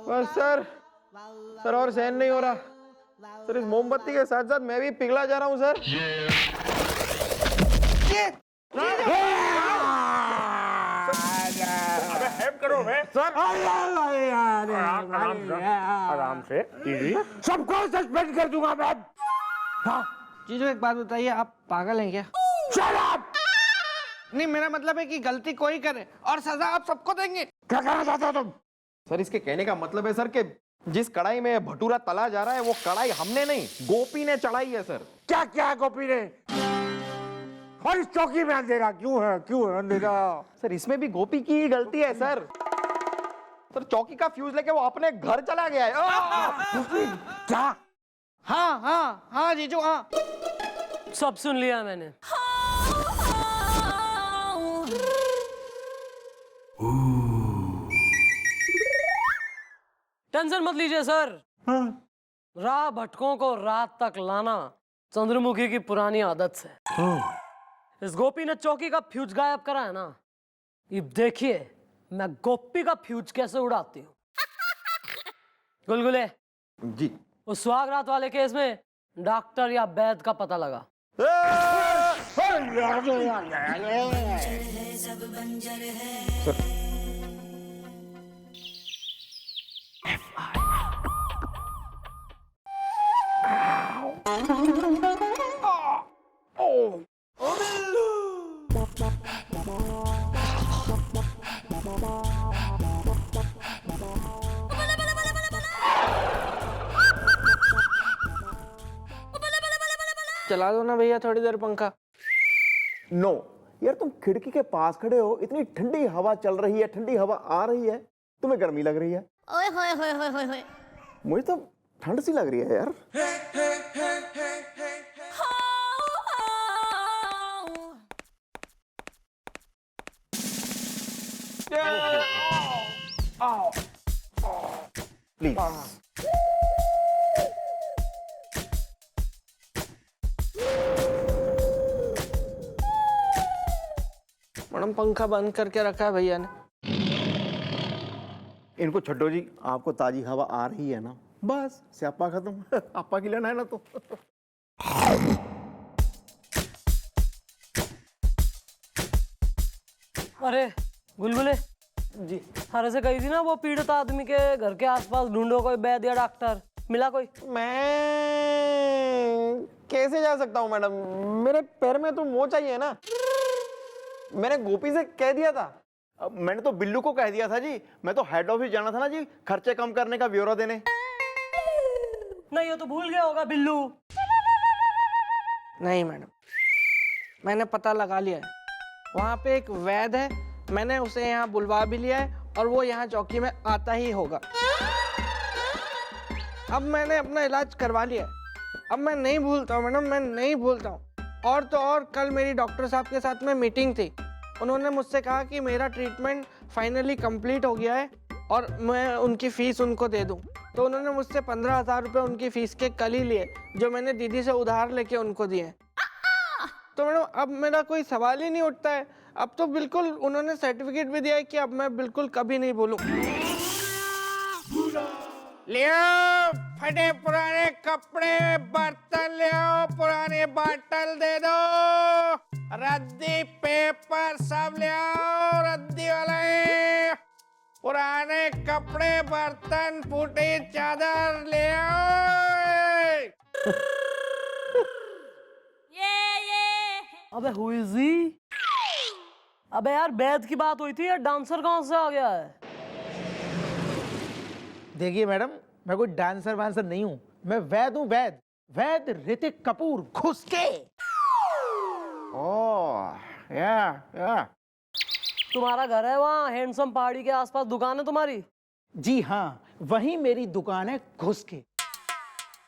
बस sir, sir और सहन नहीं हो रहा सर। इस मोमबत्ती के साथ साथ मैं भी पिघला जा रहा हूँ सर। अबे हेल्प करो बे सर। आराम से इजी। सबको सस्पेंड कर दूंगा मैं। हाँ जीजू एक बात बताइए, आप पागल हैं क्या? Shut up! नहीं मेरा मतलब है कि गलती कोई करे और सजा आप सबको देंगे। क्या कहना चाहते हो तुम? सर इसके कहने का मतलब है सर कि जिस कढ़ाई में भटूरा तला जा रहा है वो कढ़ाई हमने नहीं गोपी ने चढ़ाई है सर। क्या क्या है गोपी ने? और इस चौकी में अंधेरा क्यों है? क्यों है अंधेरा? सर इसमें भी गोपी की ही गलती है सर। सर चौकी का फ्यूज लेके वो अपने घर चला गया है। क्या? हाँ हाँ हाँ जीजू हाँ। सब सुन लिया मैंने। टेंशन मत लीजिए सर। राह भटकों को रात तक लाना चंद्रमुखी की पुरानी आदत से। इस गोपी ने चौकी का फ्यूज गायब करा है ना, ये देखिए मैं गोपी का फ्यूज कैसे उड़ाती हूँ। गुलगुले जी। उस सुहागरात वाले केस में डॉक्टर या वैद्य का पता लगा। चला दो ना भैया थोड़ी देर पंखा। नो यार, तुम खिड़की के पास खड़े हो, इतनी ठंडी हवा चल रही है, ठंडी हवा आ रही है, तुम्हें गर्मी लग रही है। ओए होए होए होए होए होए। मुझे तो ठंड सी लग रही है यार। प्लीज मैडम पंखा बंद करके रखा है भैया ने। इनको छड्डो जी, आपको ताजी हवा आ रही है ना, बस स्यापा खत्म। आपा की लेना है ना तो। अरे गुलगुले जी थारे से कही थी ना वो पीड़ित आदमी के घर के आसपास ढूंढो कोई वैद्य या डॉक्टर, मिला कोई? मैं कैसे जा सकता हूँ मैडम, मेरे पैर में तो मोच चाहिए ना। मैंने गोपी से कह दिया था। मैंने तो बिल्लू को कह दिया था जी। मैं तो हेड ऑफिस जाना था ना जी, खर्चे कम करने का ब्यौरा देने। नहीं ये तो भूल गया होगा बिल्लू। नहीं मैडम, मैंने पता लगा लिया है। वहाँ पे एक वैद्य है, मैंने उसे यहाँ बुलवा भी लिया है और वो यहाँ चौकी में आता ही होगा। अब मैंने अपना इलाज करवा लिया है, अब मैं नहीं भूलता हूँ मैडम, मैं नहीं भूलता हूँ। और तो और कल मेरी डॉक्टर साहब के साथ में मीटिंग थी, उन्होंने मुझसे कहा कि मेरा ट्रीटमेंट फाइनली कंप्लीट हो गया है और मैं उनकी फ़ीस उनको दे दूं। तो उन्होंने मुझसे 15,000 रुपये उनकी फ़ीस के कल ही लिए, जो मैंने दीदी से उधार लेके उनको दिए। तो मैडम अब मेरा कोई सवाल ही नहीं उठता है। अब तो बिल्कुल उन्होंने सर्टिफिकेट भी दिया है कि अब मैं बिल्कुल कभी नहीं बोलूँ। लियो फटे पुराने कपड़े बर्तन लियो, पुराने बाटल दे दो, रद्दी पेपर सब लियो, रद्दी वाले पुराने कपड़े बर्तन फूटी चादर लियो। अबे हु इज ही? अबे यार वैद्य की बात हुई थी, यार डांसर कहाँ से आ गया है? देखिए मैडम, मैं कोई डांसर वांसर नहीं हूँ, मैं वैद हूँ, वैद वैद ऋतिक कपूर घुस के। ओह या तुम्हारा घर है वहाँ हैंडसम पहाड़ी के आसपास, दुकान है तुम्हारी? जी हाँ, वहीं मेरी दुकान है घुस के।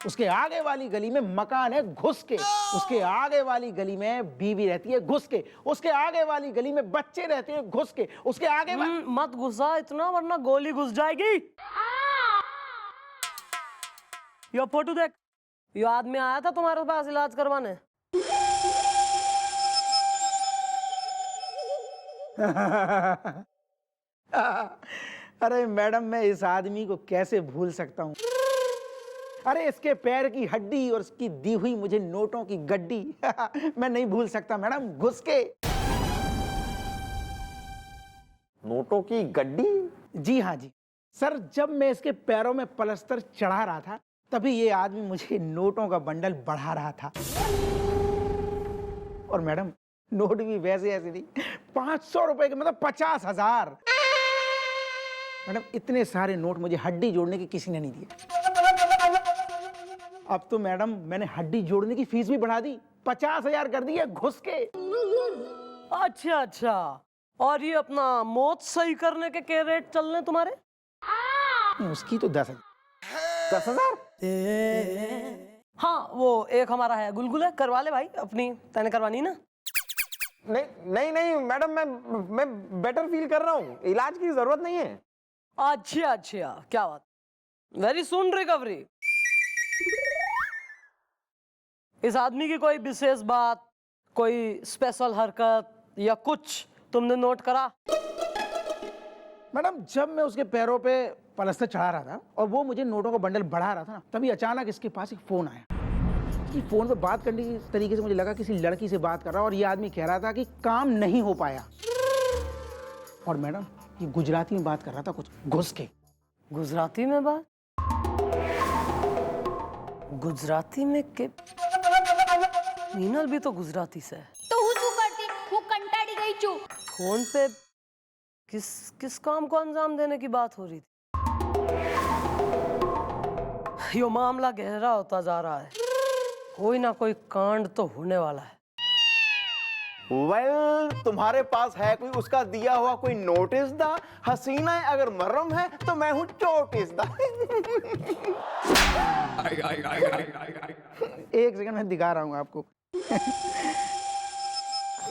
उसके आगे वाली गली में मकान है घुस के। उसके आगे वाली गली में बीवी रहती है घुस के। उसके आगे वाली गली में बच्चे रहते हैं घुस के। उसके आगे मत गुस्सा इतना वरना गोली घुस जाएगी। ये फोटो देख, ये आदमी आया था तुम्हारे पास इलाज करवाने। अरे मैडम, मैं इस आदमी को कैसे भूल सकता हूँ। अरे इसके पैर की हड्डी और इसकी दी हुई मुझे नोटों की गड्डी मैं नहीं भूल सकता मैडम, घुस के। नोटों की गड्डी? जी हाँ जी सर, जब मैं इसके पैरों में प्लास्टर चढ़ा रहा था तभी ये आदमी मुझे नोटों का बंडल बढ़ा रहा था। और मैडम, नोट भी वैसे ऐसे नहीं, 500 रुपए के, मतलब 50,000। मैडम, इतने सारे नोट मुझे हड्डी जोड़ने की किसी ने नहीं दिए। अब तो मैडम मैंने हड्डी जोड़ने की फीस भी बढ़ा दी, 50,000 कर दी है घुस के। अच्छा अच्छा, और ये अपना मौत सही करने के रेट चल रहे तुम्हारे? उसकी तो 10,000। 10,000? हाँ, वो एक हमारा है गुलगुला, करवा ले भाई अपनी, तैने करवानी ना? नहीं नहीं नहीं मैडम, मैं बेटर फील कर रहा हूँ, इलाज की जरूरत नहीं है। अच्छा अच्छा, क्या बात, वेरी सुन रिकवरी। इस आदमी की कोई विशेष बात, कोई स्पेशल हरकत या कुछ तुमने नोट करा? मैडम, जब मैं उसके पैरों पे प्लास्टर चढ़ा रहा था और वो मुझे नोटों का बंडल बढ़ा रहा था ना, तभी अचानक इसके पास एक फोन आया। कि फोन पे बात करने की तरीके से मुझे लगा किसी लड़की से बात कर रहा, और ये आदमी कह रहा था कि काम नहीं हो पाया। और मैडम, ये गुजराती में बात कर रहा था कुछ घुस के। गुजराती में बात? गुजराती में के? मीनल भी तो गुजराती से है। तो હું શું કરતી? હું કંટાળી ગઈ છું। फोन पे किस काम को अंजाम देने की बात हो रही थी? यो मामला गहरा होता जा रहा है, कोई ना कोई कांड तो होने वाला है। वेल, तुम्हारे पास है कोई उसका दिया हुआ कोई नोटिस दा? हसीना है अगर मरम है तो मैं हूँ चोटिस दा। एक सेकंड में दिखा रहा हूँ आपको।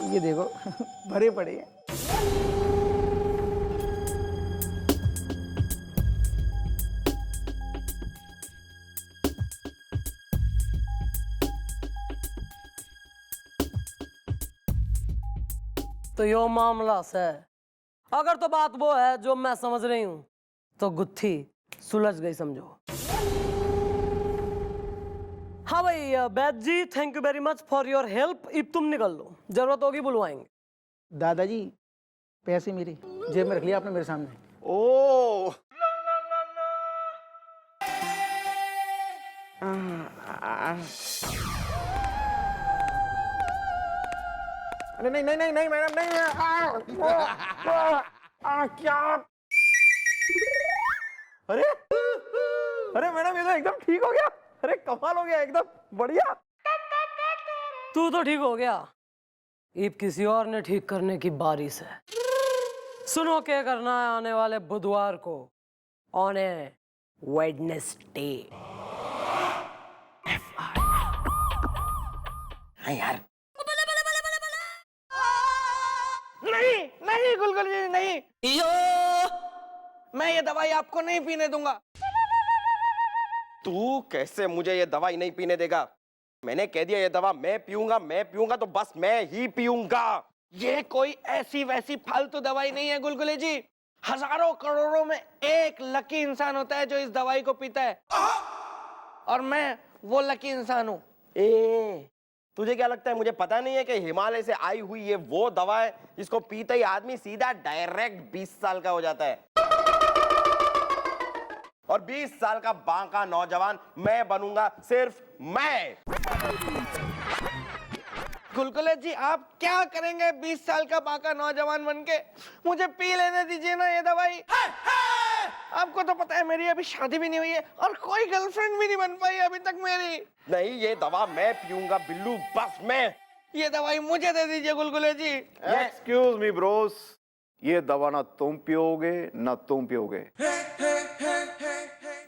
ये देखो, भरे पड़े हैं। तो यो मामला से अगर तो बात वो है जो मैं समझ रही हूं, तो गुत्थी सुलझ गई समझो। हाँ भाई Baid ji, thank you very much for your help. अब तुम निकल लो, जरूरत होगी बुलवाएंगे। दादाजी, पैसे मेरे जेब में रख लिया आपने मेरे सामने। ओ अरे नहीं नहीं नहीं नहीं मैडम, नहीं। क्या? अरे अरे मैडम, ये तो एकदम ठीक हो गया। अरे कमाल हो गया, एकदम बढ़िया। तू तो ठीक हो गया, अब किसी और ने ठीक करने की बारी है। सुनो क्या करना है आने वाले बुधवार को, ऑन ए वेडनेसडे। यार नहीं नहीं गुलगुल जी, नहीं, मैं ये दवाई आपको नहीं पीने दूंगा। तू कैसे मुझे ये दवाई नहीं पीने देगा? मैंने कह दिया ये दवा मैं पीऊंगा तो बस मैं ही पीऊंगा। ये कोई ऐसी वैसी फालतू दवाई नहीं है गुलगुले जी। हजारों करोड़ों में एक लकी इंसान होता है जो इस दवाई को पीता है, और मैं वो लकी इंसान हूँ। तुझे क्या लगता है मुझे पता नहीं है कि हिमालय से आई हुई ये वो दवा है जिसको पीते ही आदमी सीधा डायरेक्ट 20 साल का हो जाता है, और 20 साल का बांका नौजवान मैं बनूंगा, सिर्फ मैं। गुलगुले जी, आप क्या करेंगे 20 साल का बांका नौजवान बनके? मुझे पी लेने दीजिए ना ये दवाई। आपको तो पता है मेरी अभी शादी भी नहीं हुई है और कोई गर्लफ्रेंड भी नहीं बन पाई अभी तक मेरी। नहीं, ये दवा मैं पीऊंगा बिल्लू, बस मैं। ये दवाई मुझे दे दीजिए गुलगुले जी। एक्सक्यूज मी ब्रोस, ये दवा ना तुम पियोगे ना तुम पियोगे।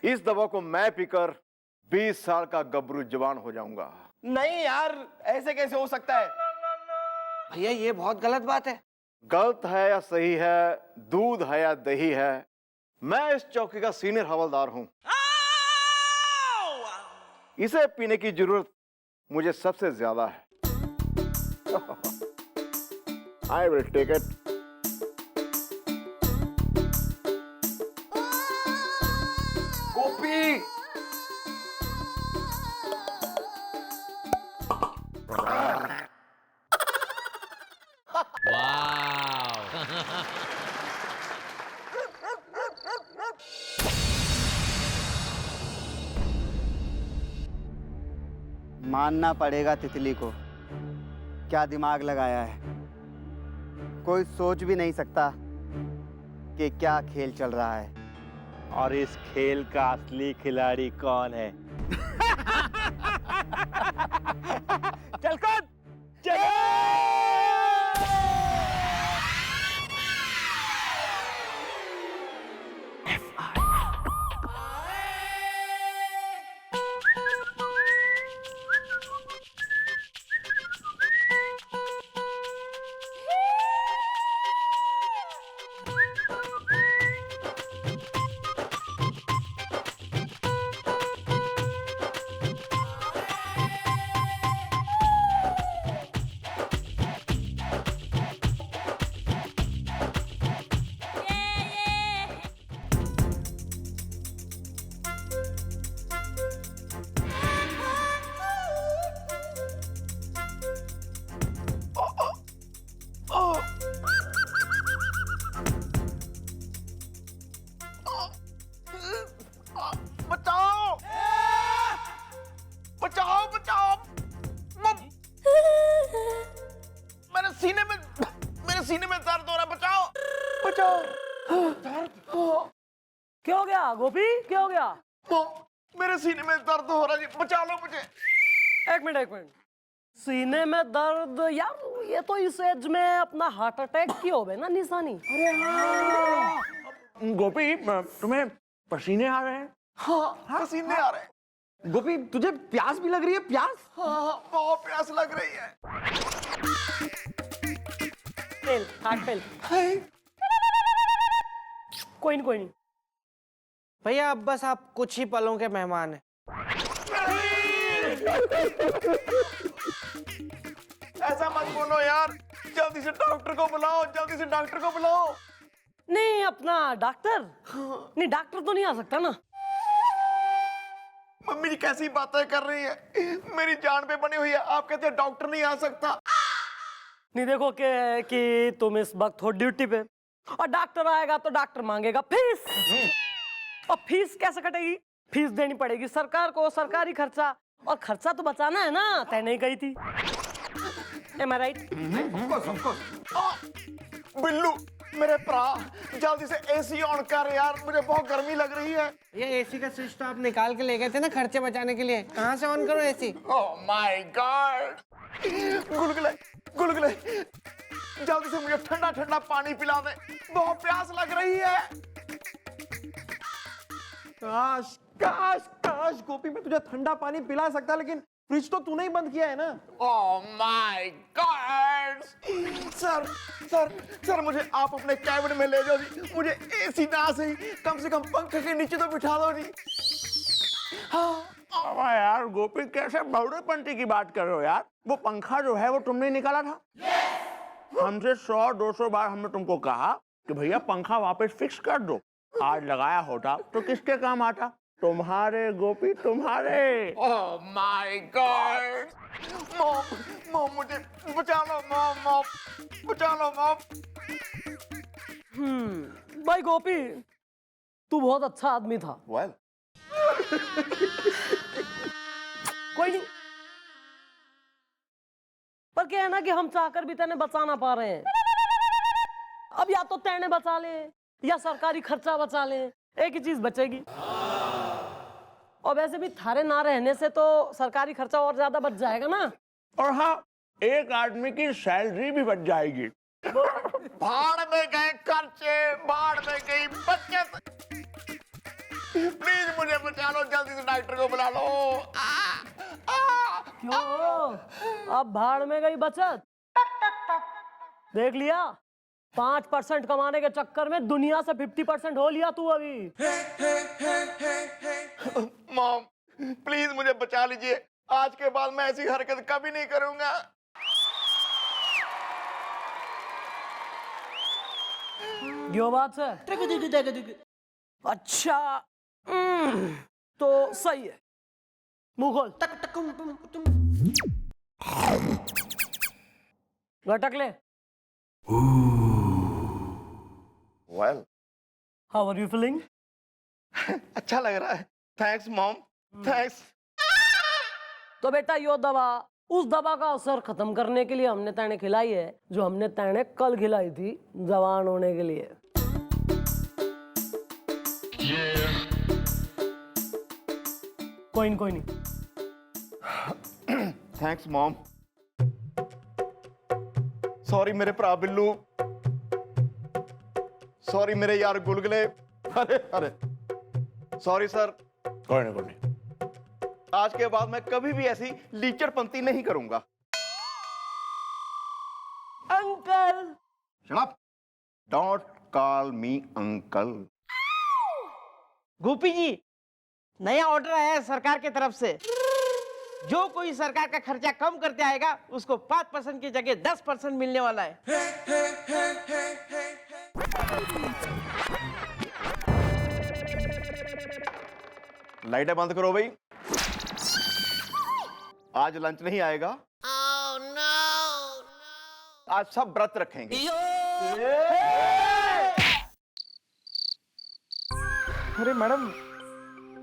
इस दवा को मैं पीकर 20 साल का गबरू जवान हो जाऊंगा। नहीं यार, ऐसे कैसे हो सकता है? भैया ये बहुत गलत बात है। गलत है या सही है, दूध है या दही है, मैं इस चौकी का सीनियर हवलदार हूं। इसे पीने की जरूरत मुझे सबसे ज्यादा है। I will take it. मानना पड़ेगा तितली को, क्या दिमाग लगाया है। कोई सोच भी नहीं सकता कि क्या खेल चल रहा है। और इस खेल का असली खिलाड़ी कौन है? चल कौन? बचाओ बचाओ बचाओ। मेरे सीने में दर्द हो रहा है, बचाओ बचाओ। क्या हो गया गोपी, क्या हो गया? मेरे सीने में दर्द हो रहा है जी, बचा लो मुझे। एक मिनट, सीने में दर्द यार, ये तो इस एज में अपना हार्ट अटैक की हो गए ना निशानी। गोपी, तुम्हें पसीने आ रहे हैं? हाँ, पसीने आ रहे हैं। गोपी तुझे प्यास भी लग रही है? प्यास? हाँ, बहुत प्यास लग रही है। Fail, heart fail. कोई नहीं। भैया अब बस आप कुछ ही पलों के मेहमान हैं। ऐसा मत बोलो यार, जल्दी से डॉक्टर को बुलाओ, जल्दी से डॉक्टर को बुलाओ। नहीं अपना डॉक्टर, नहीं डॉक्टर तो नहीं आ सकता ना। मम्मी जी कैसी बातें कर रही है, मेरी जान पे बनी हुई है, आप कहते हैं डॉक्टर नहीं आ सकता। नहीं देखो कि तुम इस वक्त हो ड्यूटी पे, और डॉक्टर आएगा तो डॉक्टर मांगेगा फीस, और फीस कैसे कटेगी? फीस देनी पड़ेगी सरकार को, सरकारी खर्चा, और खर्चा तो बचाना है ना, तय नहीं कही थी। Am I right? बिल्लू मेरे भरा, जल्दी से एसी ऑन कर यार, मुझे बहुत गर्मी लग रही है। ये एसी का स्विच तो आप निकाल के ले गए थे ना खर्चे बचाने के लिए, कहाँ से ऑन करो एसी? ओह माय गॉड, गुलगुले, जल्दी से मुझे ठंडा ठंडा पानी पिला दे, बहुत प्यास लग रही है। काश काश काश गोपी मैं तुझे ठंडा पानी पिला सकता, लेकिन फ्रिज तो तूने ही बंद किया है ना। ओह माय गॉड, सर मुझे आप अपने कैबिन में ले जाओ जी, मुझे एसी ना सही, कम से कम पंखे के नीचे तो बिठा दो जी। अब यार गोपी, कैसे बहुड़ेपंती की बात कर रहे हो यार? वो पंखा जो है वो तुमने निकाला था। हमसे 100-200 बार हमने तुमको कहा कि भैया पंखा वापस फिक्स कर दो। आज लगाया होता तो किसके काम आता? तुम्हारे गोपी, तुम्हारे। ओह माय गॉड, मॉम मुझे बचा लो, मॉम बचा लो मॉम। भाई गोपी तू बहुत अच्छा आदमी था। वेल कोई नहीं, पर क्या है ना कि हम चाहकर भी तेने बचा ना पा रहे हैं। अब या तो तेने बचा ले या सरकारी खर्चा बचा ले, एक ही चीज बचेगी। और वैसे भी थारे ना रहने से तो सरकारी खर्चा और ज्यादा बच जाएगा ना। और हाँ, एक आदमी की सैलरी भी बच जाएगी। भाड़ में गए खर्चे, भाड़ में गई बचत। प्लीज मुझे बचा लो, जल्दी से डॉक्टर को बुला लो। क्यों? अब भाड़ में गई बचत? देख लिया, 5% कमाने के चक्कर में दुनिया से 50% हो लिया तू अभी। मॉम प्लीज मुझे बचा लीजिए, आज के बाद मैं ऐसी हरकत कभी नहीं करूंगा। यो बात है। अच्छा तो सही है, मुंह खोल, लटक ले। Well how are you feeling? अच्छा लग रहा है, थैंक्स मॉम, थैंक्स। तो बेटा यो दवा उस दवा का असर खत्म करने के लिए हमने तेने खिलाई है, जो हमने तेने कल खिलाई थी जवान होने के लिए। कोई नहीं। Thanks mom. सॉरी मेरे भरा बिल्लू, सॉरी मेरे यार गुलगुले। अरे अरे सॉरी सर। कोई नहीं। आज के बाद मैं कभी भी ऐसी लीचड़पंती नहीं करूंगा। Uncle. Shut up, don't call me uncle. Gopi ji, नया ऑर्डर आया है सरकार की तरफ से। जो कोई सरकार का खर्चा कम करते आएगा उसको 5% की जगह 10% मिलने वाला है। लाइटें बंद करो भाई, आज लंच नहीं आएगा। आज सब व्रत रखेंगे। अरे मैडम,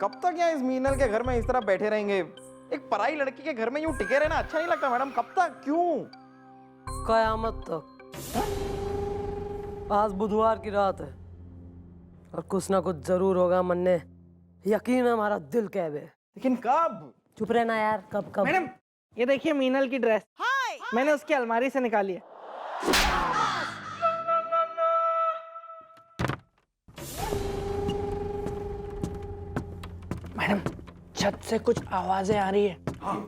कब तक यहाँ इस मीनल के घर में इस तरह बैठे रहेंगे? एक पराई लड़की के घर में यूं टिके रहना अच्छा नहीं लगता मैडम। कब तक, क्यों? कयामत तक। आज बुधवार की रात है और कुछ ना कुछ जरूर होगा। मन्ने यकीन है, हमारा दिल कह बे। लेकिन कब? चुप रहना यार। कब? मैडम, ये देखिए मीनल की ड्रेस। मैंने उसकी अलमारी से निकाली है। मैडम, छत से कुछ आवाजें आ रही है। हाँ।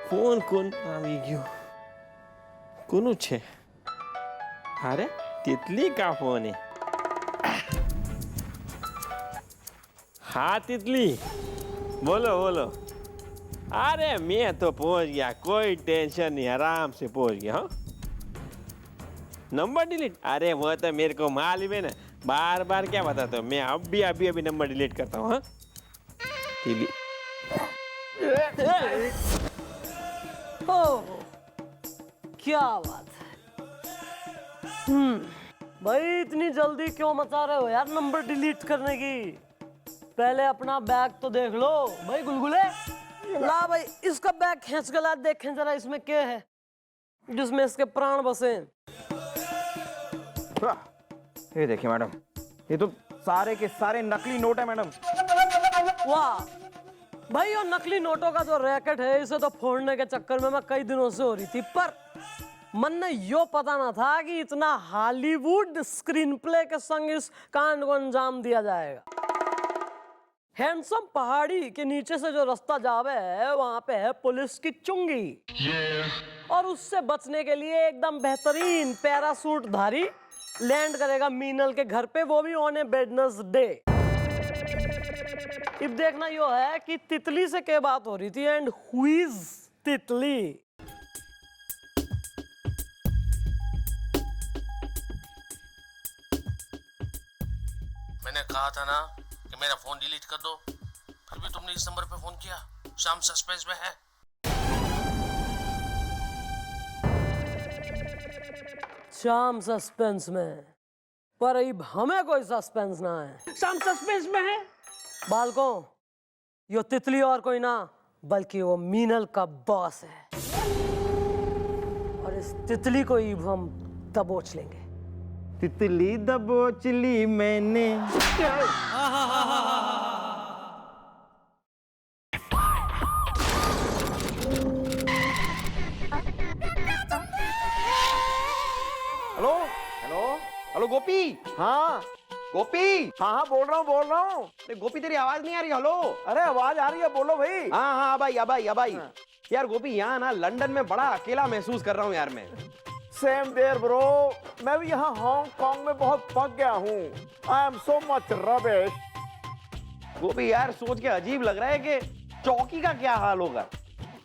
ફોન કોણ આવી ગયો? કોનું છે? અરે तितली का फोन है? हाँ तितली, बोलो बोलो। अरे मैं तो पहुंच गया, कोई टेंशन नहीं, आराम से पहुंच गया। हाँ, नंबर डिलीट? अरे वो तो मेरे को मालूम है ना, बार बार क्या बताता हूँ मैं। अभी नंबर डिलीट करता हूँ। हाँ तितली। ओह, क्या बात है। भाई इतनी जल्दी क्यों मचा रहे हो यार नंबर डिलीट करने की? पहले अपना बैग तो देख लो भाई गुलगुले। ला भाई इसका बैग खींच के ला, देखें जरा इसमें क्या है जिसमें इसके प्राण बसे। ये देखिए मैडम, ये तो सारे के सारे नकली नोट है मैडम। वाह भाई, ये नकली नोटों का जो रैकेट है इसे तो फोड़ने के चक्कर में मैं कई दिनों से हो रही थी, पर मन ने यो पता ना था कि इतना हॉलीवुड स्क्रीन प्ले के संग इस कांड को अंजाम दिया जाएगा। हैंडसम पहाड़ी के नीचे से जो रास्ता जावे है वहां पे है पुलिस की चुंगी, और उससे बचने के लिए एकदम बेहतरीन पैरासूट धारी लैंड करेगा मीनल के घर पे, वो भी ऑन ए वेडनेसडे। अब देखना यो है कि तितली से क्या बात हो रही थी एंड हु इज तितली। मैंने कहा था ना कि मेरा फोन डिलीट कर दो, फिर भी तुमने इस नंबर पे फोन किया। शाम सस्पेंस में है। शाम सस्पेंस में, पर अब हमें कोई सस्पेंस ना है। शाम सस्पेंस में है। बालकों, यो तितली और कोई ना बल्कि वो मीनल का बॉस है, और इस तितली को अब हम दबोच लेंगे। तितली दबोच ली मैंने। हेलो हेलो हेलो गोपी। हाँ गोपी। हाँ बोल रहा हूँ। अरे गोपी तेरी आवाज नहीं आ रही। हेलो। अरे आवाज आ रही है, बोलो भाई। हाँ अब आई। यार गोपी, यहाँ ना लंदन में बड़ा अकेला महसूस कर रहा हूँ यार मैं। सेम देयर ब्रो, मैं भी यहाँ हांगकांग में बहुत पक गया हूँ। I am so much rubbish. वो भी यार सोच के अजीब लग रहा है कि चौकी का क्या हाल होगा,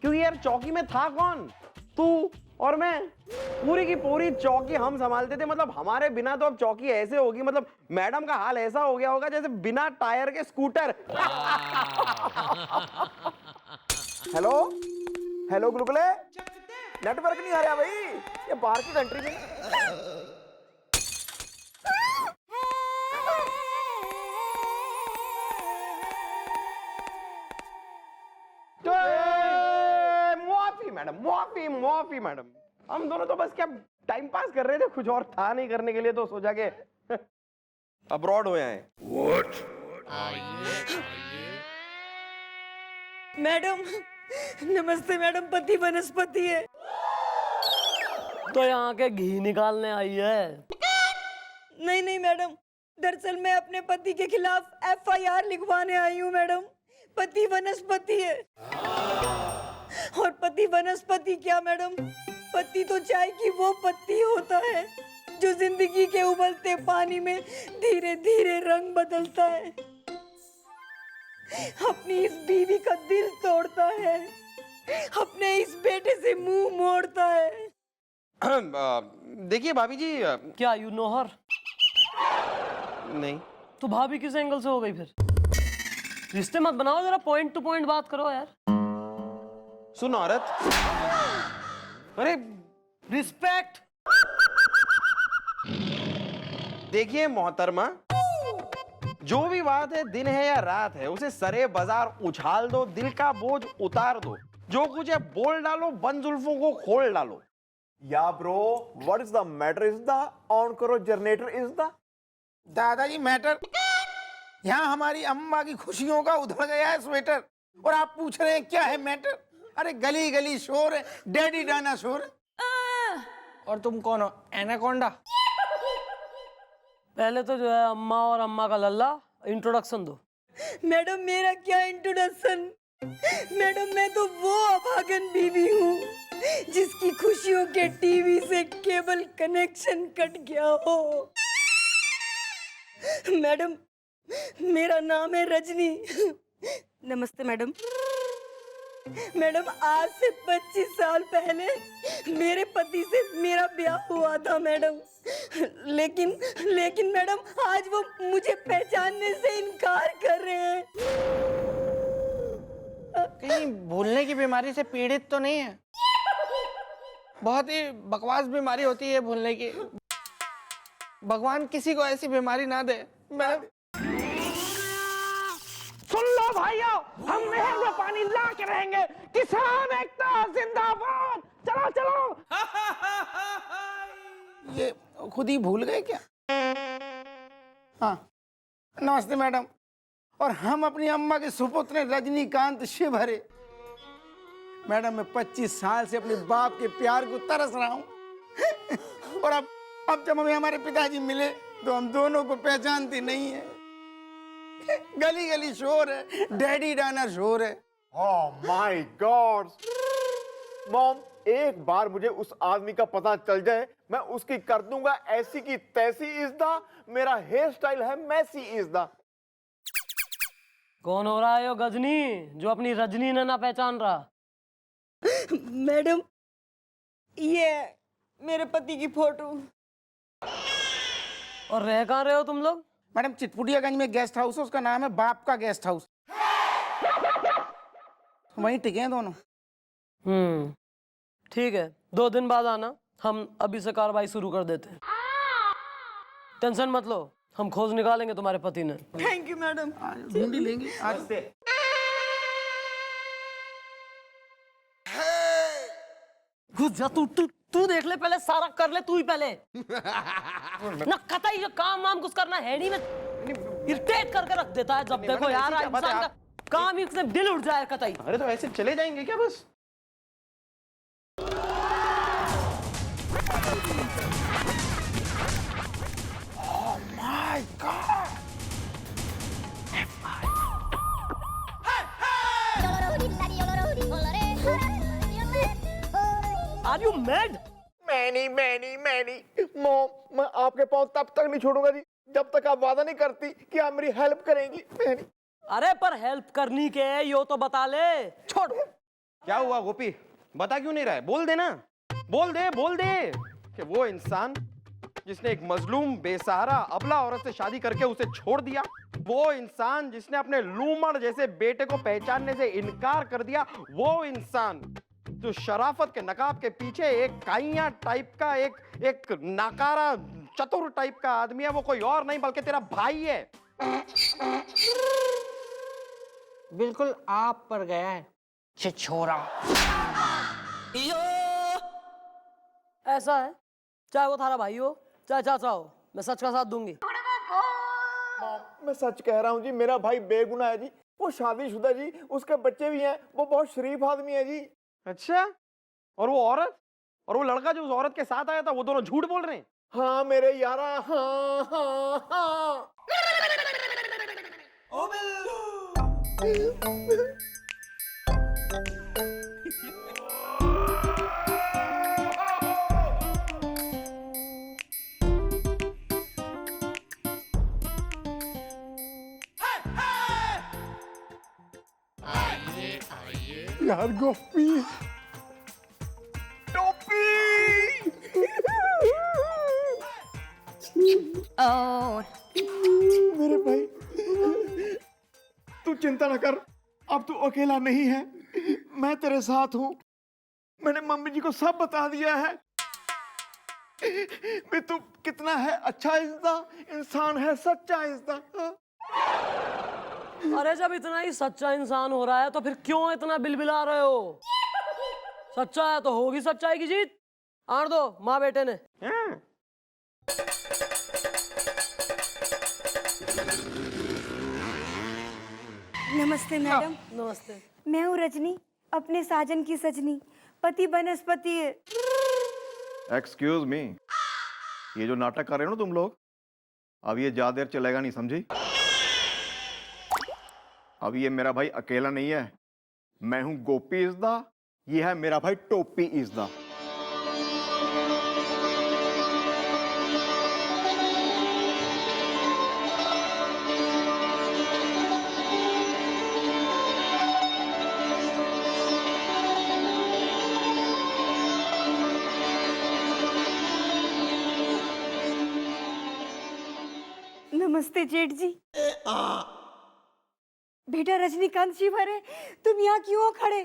क्योंकि यार चौकी में था कौन? तू और मैं। पूरी की पूरी चौकी हम संभालते थे, मतलब हमारे बिना तो अब चौकी ऐसे होगी, मतलब मैडम का हाल ऐसा हो गया होगा जैसे बिना टायर के स्कूटर। हेलो हेलो गुलगुले, नेटवर्क नहीं आ रहा भाई, ये बाहर की कंट्री में। माफी मैडम, हम दोनों तो बस क्या टाइम पास कर रहे थे, कुछ और था नहीं करने के लिए, तो सोचा के अब्रॉड हो आए। मैडम नमस्ते मैडम, पति वनस्पति है। तो यहाँ के घी निकालने आई है? नहीं नहीं मैडम, दरअसल मैं अपने पति के खिलाफ FIR लिखवाने आई हूँ मैडम। पति वनस्पति है। और पति वनस्पति क्या मैडम, पति तो चाय की वो पत्ती होता है जो जिंदगी के उबलते पानी में धीरे धीरे रंग बदलता है, अपनी इस बीवी का दिल तोड़ता है, अपने इस बेटे से मुंह मोड़ता है। देखिए भाभी जी, क्या यू नो हर? नहीं। तो भाभी किस एंगल से हो गई फिर? रिश्ते मत बनाओ, जरा पॉइंट टू पॉइंट बात करो यार। सुन औरत, अरे रिस्पेक्ट। देखिए मोहतरमा, जो भी बात है, दिन है या रात है, उसे सरे बाजार उछाल दो, दिल का बोझ उतार दो, जो कुछ है बोल डालो, बंद जुल्फों को खोल डालो। या bro, what is the matter? Is the on करो जनरेटर इज द। दादाजी मैटर, यहाँ हमारी अम्मा की खुशियों का उधड़ गया है स्वेटर, और आप पूछ रहे हैं क्या है मैटर? अरे गली गली शोर है, डैडी डायनासोर है। और तुम कौन हो, एनाकोंडा? पहले तो जो है अम्मा और अम्मा का लल्ला इंट्रोडक्शन दो। मैडम मेरा क्या इंट्रोडक्शन, मैडम मैं तो वो अभागन बीवी हूँ जिसकी खुशियों के टीवी से केबल कनेक्शन कट गया हो। मैडम मेरा नाम है रजनी। नमस्ते मैडम। मैडम आज से 25 साल पहले मेरे पति से मेरा ब्याह हुआ था मैडम, लेकिन मैडम आज वो मुझे पहचानने से इनकार कर रहे हैं। कहीं भूलने की बीमारी से पीड़ित तो नहीं है? बहुत ही बकवास बीमारी होती है भूलने की। भगवान किसी को ऐसी बीमारी ना दे। मैडम सुन लो भाइयों, हम नहर में पानी ला के रहेंगे, किसान एकता जिंदाबाद। चलो चलो। ये खुद ही भूल गए क्या? हाँ नमस्ते मैडम। और हम अपनी अम्मा के सुपुत्र रजनीकांत शिवहरे। मैडम मैं 25 साल से अपने बाप के प्यार को तरस रहा हूँ। और अब जब हमें हमारे पिताजी मिले तो हम दोनों को पहचानती नहीं है। गली गली शोर है, डैडी डायनासोर है। ओह माय गॉड मॉम, एक बार मुझे उस आदमी का पता चल जाए, मैं उसकी कर दूंगा ऐसी की तैसी। इज द मेरा हेयर स्टाइल है मैसी इज द। कौन हो रहा है यो गजनी जो अपनी रजनी ने ना पहचान रहा? मैडम ये मेरे पति की फोटो। और रह कहाँ रहे हो तुम लोग? मैडम चितपुटियागंज में गेस्ट हाउस है, उसका नाम है बाप का गेस्ट हाउस। वहीं टिके हैं दोनों। ठीक है, 2 दिन बाद आना, हम अभी से कार्रवाई शुरू कर देते हैं। टेंशन मत लो, हम खोज निकालेंगे तुम्हारे पति ने। Thank you madam. ढूंढ ही लेंगे आज। घुस जा तू देख ले पहले, सारा कर ले तू ही पहले। ना कतई ये काम वाम कुछ करना है नहीं, में इरिटेट करके रख देता है जब देखो यार। इंसान का काम ही से दिल उठ जाए कतई। अरे तो ऐसे चले जाएंगे क्या बस? My God. Are you mad? Many many many. Mom, मैं आपके पाँव तब तक नहीं छोड़ूंगा जी जब तक आप वादा नहीं करती कि आप मेरी हेल्प करेंगी। मैनी। अरे पर हेल्प करनी के है यो तो बता ले। छोड़। क्या हुआ गोपी, बता क्यों नहीं रहा है? बोल दे ना, बोल दे कि वो इंसान जिसने एक मजलूम बेसहारा अबला औरत से शादी करके उसे छोड़ दिया, वो इंसान जिसने अपने लूमड़ जैसे बेटे को पहचानने से इनकार कर दिया, वो इंसान जो शराफत के नकाब के पीछे एक काइया टाइप का एक नाकारा चतुर टाइप का आदमी है, वो कोई और नहीं बल्कि तेरा भाई है। बिल्कुल आप पर गया है छिछोरा। ऐसा है, चाहे वो थारा भाई हो चाहे चाचा हो, मैं सच का साथ दूंगी। मैं सच कह रहा हूँ जी, मेरा भाई बेगुनाह है जी, वो शादीशुदा जी, उसके बच्चे भी हैं, वो बहुत शरीफ आदमी है जी। अच्छा, और वो औरत और वो लड़का जो उस औरत के साथ आया था, वो दोनों झूठ बोल रहे हैं? हाँ मेरे यारा, हाँ हाँ हाँ। यार गोपी, टोपी। मेरे भाई, तू चिंता न कर, अब तू अकेला नहीं है, मैं तेरे साथ हूं। मैंने मम्मी जी को सब बता दिया है। भी तू कितना है अच्छा इंसान है, सच्चा इंसान। अरे जब इतना ही सच्चा इंसान हो रहा है तो फिर क्यों इतना बिलबिला रहे हो? सच्चा है तो होगी सच्चाई की जीत। आड़ दो माँ बेटे ने। नमस्ते मैडम। नमस्ते। मैं हूँ रजनी, अपने साजन की सजनी, पति बनस्पति है। एक्सक्यूज मी, ये जो नाटक कर रहे हो ना तुम लोग, अब ये ज्यादा देर चलेगा नहीं, समझी? अब ये मेरा भाई अकेला नहीं है, मैं हूं गोपी इज़दा, ये है मेरा भाई टोपी इज़दा। नमस्ते जेठ जी। बेटा रजनीकांत जी भरे, तुम यहाँ क्यों खड़े?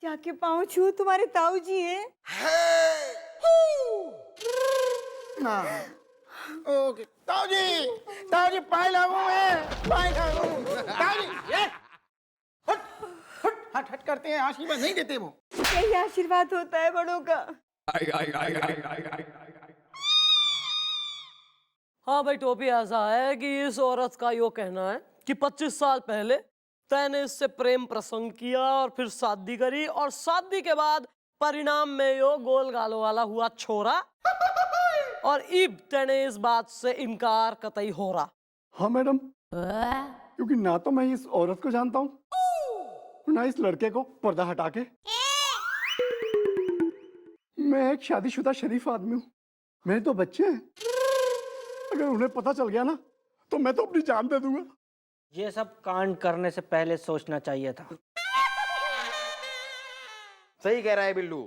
जाके पाँव छू, तुम्हारे ताऊ जी हैं। ओके, ताऊ जी पाए लागू मैं, पाए लागू। ताऊ जी, हट हट करते हैं, आशीर्वाद नहीं देते वो। यही आशीर्वाद होता है बड़ों का। हाँ भाई टोपी, ऐसा है कि इस औरत का यो कहना है कि 25 साल पहले तैने इससे प्रेम प्रसंग किया और फिर शादी करी, और शादी के बाद परिणाम में यो गोल गालों वाला हुआ छोरा, और इब तैने इस बात से इनकार कतई हो रहा। हाँ मैडम, क्योंकि ना तो मैं इस औरत को जानता हूँ ना इस लड़के को, पर्दा हटा के। मैं एक शादीशुदा शरीफ आदमी हूँ, मेरे तो बच्चे हैं, अगर उन्हें पता चल गया ना तो मैं तो अपनी जान दे दूंगा। ये सब कांड करने से पहले सोचना चाहिए था। सही कह रहा है बिल्लू।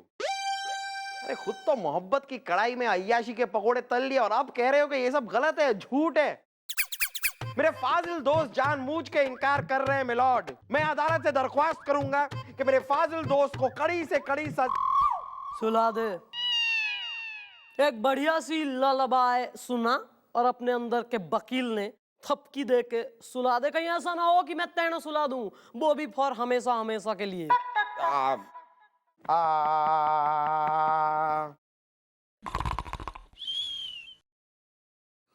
अरे खुद तो मोहब्बत की कढ़ाई में अय्याशी के पकोड़े तल लिए, और अब कह रहे हो कि ये सब गलत है, झूठ है। मेरे फाजिल दोस्त जानबूझ के इनकार कर रहे हैं मिलॉर्ड। मैं अदालत से दरख्वास्त करूंगा कि मेरे फाजिल दोस्त को कड़ी से कड़ी सुला दे। एक बढ़िया सी ललबाए सुना और अपने अंदर के वकील ने थपकी दे के सुला दे। कहीं ऐसा ना हो कि मैं तेना सुला दूं, वो भी फॉर हमेशा हमेशा के लिए।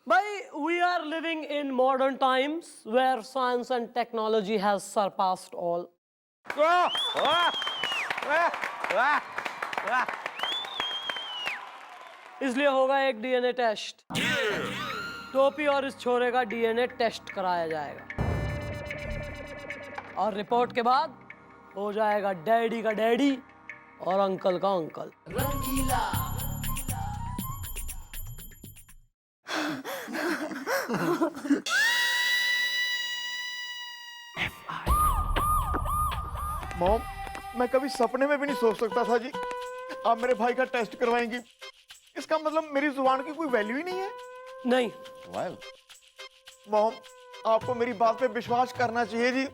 भाई, we are living in modern times where science and technology has surpassed all. इसलिए होगा एक डीएनए टेस्ट। टोपी और इस छोरे का डीएनए टेस्ट कराया जाएगा, और रिपोर्ट के बाद हो जाएगा डैडी का डैडी और अंकल का अंकल। मॉम, मैं कभी सपने में भी नहीं सोच सकता था जी आप मेरे भाई का टेस्ट करवाएंगी। इसका मतलब मेरी जुबान की कोई वैल्यू ही नहीं है। नहीं, मॉम, आपको मेरी बात पे विश्वास करना चाहिए जी।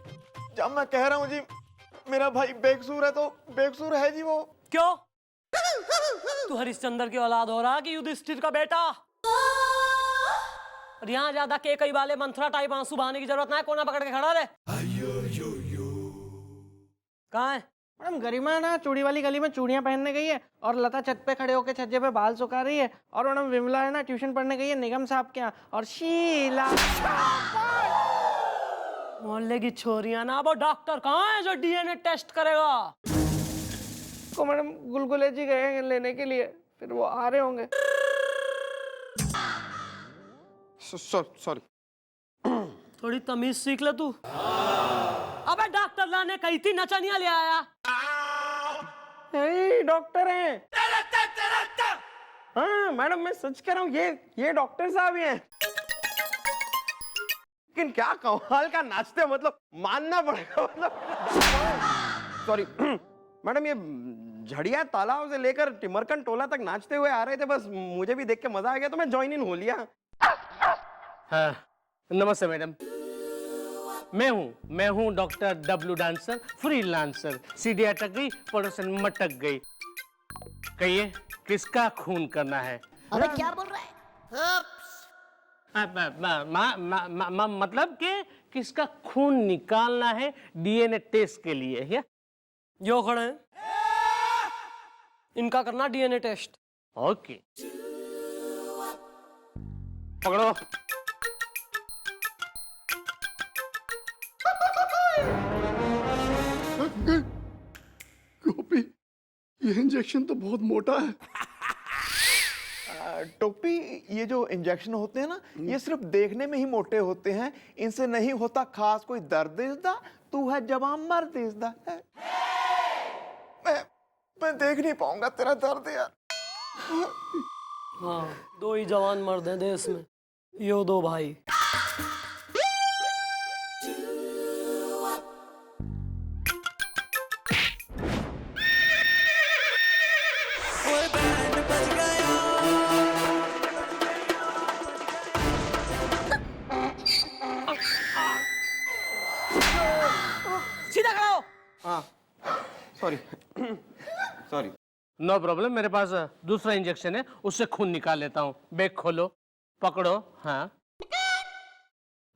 जब मैं कह रहा हूँ जी मेरा भाई बेकसूर है तो बेकसूर है जी वो। क्यों? तू हरिश्चंद्र की औलाद हो रहा कि युधिष्ठिर का बेटा? और यहाँ ज्यादा के कई वाले मंथरा टाइप आंसू बहाने की जरूरत ना है, कोना पकड़ के खड़ा रहे। कहाँ है? मैडम गरिमा ना चूड़ी वाली गली में चूड़ियां पहनने गई है, और लता छत पे खड़े होकर छज्जे पे बाल सुखा रही है, और मैडम विमला है ना ट्यूशन पढ़ने गई है निगम साहब के यहाँ, और शीला मोहल्ले की छोरियां ना। वो डॉक्टर कहाँ है जो डीएनए टेस्ट करेगा? को मैडम गुलगुले जी गए हैं लेने के लिए, फिर वो आ रहे होंगे। सॉरी। थोड़ी तमीज सीख ले तू। अबे डॉक्टर लाने कही थी, नचनिया ले आया। यही डॉक्टर हैं। हाँ मैडम मैं सच कह रहा हूँ, ये डॉक्टर साहब ही हैं। लेकिन क्या कमाल का नाचते, मतलब मानना पड़ेगा। मतलब सॉरी मैडम, ये झड़िया तालाब से लेकर टिमरकन टोला तक नाचते हुए आ रहे थे, बस मुझे भी देख के मजा आ गया तो मैं ज्वाइन इन हो लिया। हाँ, नमस्ते मैडम। मैं हूँ डॉक्टर डब्लू डांसर, फ्रीलांसर। सीढ़ी अटक गई, पड़ोसन मटक गई। कहिए किसका खून करना है? अबे क्या बोल रहा है? मतलब कि किसका खून निकालना है डीएनए टेस्ट के लिए है? यो खड़े हैं, इनका करना डीएनए टेस्ट। ओके, पकड़ो। टोपी, ये इंजेक्शन तो बहुत मोटा है। टोपी, ये जो इंजेक्शन होते हैं ना, ये सिर्फ देखने में ही मोटे होते हैं, इनसे नहीं होता खास कोई दर्द इसदा। तू है जवान मर्द इसदा है। मैं देख नहीं पाऊंगा तेरा दर्द यार। हाँ, दो ही जवान मर्द हैं देश में, यो दो भाई। सीधा खड़ा हो। हाँ सॉरी सॉरी। नो प्रॉब्लम, मेरे पास दूसरा इंजेक्शन है, उससे खून निकाल लेता हूँ। बैग खोलो, पकड़ो। हाँ,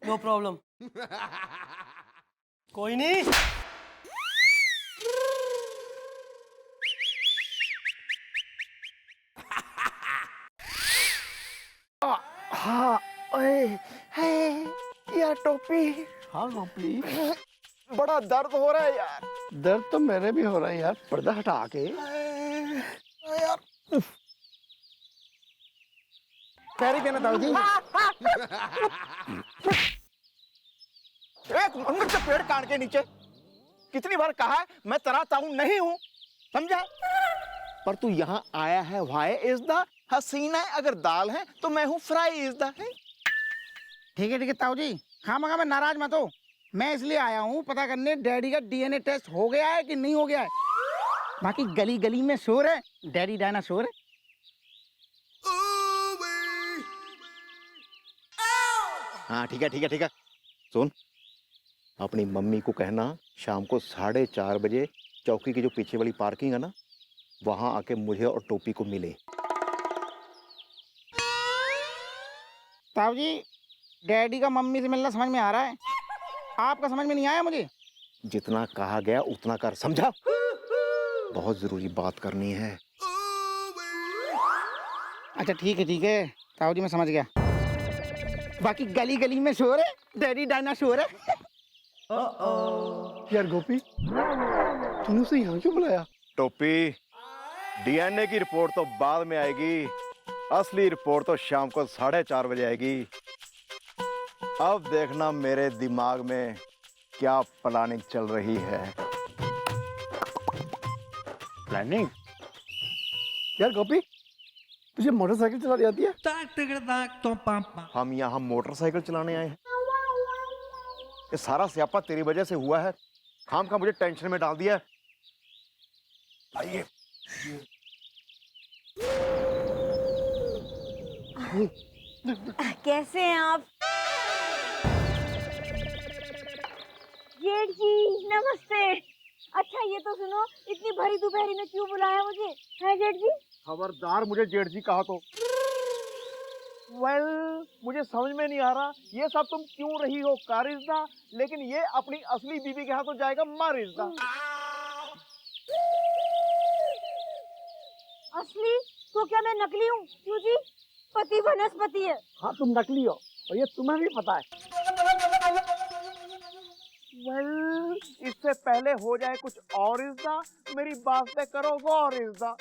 नो प्रॉब्लम। कोई नहीं। हाँ ओए है यार टोपी। हाँ टोपी, बड़ा दर्द हो रहा है यार। दर्द तो मेरे भी हो रहा है यार। पर्दा हटा के यार पैरी देना दाऊ जी। एक मंगल से पेड़ काट के नीचे कितनी बार कहा है मैं तेरा ताऊ नहीं हूं, समझा? पर तू यहाँ आया है वाई इज द हसीना है, अगर दाल है तो मैं हूँ फ्राई इज द है। ठीक है ताऊ जी, खामखा मैं नाराज मत हो। मैं इसलिए आया हूँ पता करने डैडी का डीएनए टेस्ट हो गया है कि नहीं हो गया है। बाकी गली गली में शोर है, डैडी डायनासोर है। हाँ ठीक है ठीक है ठीक है। सुन, अपनी मम्मी को कहना शाम को 4:30 बजे चौकी की जो पीछे वाली पार्किंग है ना, वहां आके मुझे और टोपी को मिले। ताऊ जी, डैडी का मम्मी से मिलना समझ में आ रहा है, आपका समझ में नहीं आया मुझे। जितना कहा गया उतना कर, समझा? बहुत जरूरी बात करनी है। अच्छा ठीक है ताऊ जी, मैं समझ गया। बाकी गली गली में शोर है, डैडी डायनासोर है। यार गोपी, तूने उसे यहाँ क्यों बुलाया? टोपी, डीएनए की रिपोर्ट तो बाद में आएगी, असली रिपोर्ट तो शाम को 4:30 बजे आएगी। अब देखना मेरे दिमाग में क्या प्लानिंग चल रही है। प्लानिंग? यार गोपी, तुझे मोटरसाइकिल चलानी आती है? हम यहाँ मोटरसाइकिल चलाने आए हैं। ये सारा स्यापा तेरी वजह से हुआ है। खाम खा मुझे टेंशन में डाल दिया है। आइए। कैसे हैं आप? जेठ जी नमस्ते। अच्छा ये तो सुनो, इतनी भरी दोपहरी में क्यों बुलाया मुझे? है जेठ जी? खबरदार मुझे जेठ जी कहा तो। मुझे समझ में नहीं आ रहा ये सब तुम क्यों रही हो कारिज्दा, लेकिन ये अपनी असली बीवी के हाथों जाएगा मारिज्दा। असली? तो क्या मैं नकली हूँ? क्यों जी? पति वनस्पति है। हाँ तुम नकली हो और ये तुम्हें भी पता है। इससे पहले हो जाए कुछ और इज्जा, मेरी बात पे करो गौर इज्जा।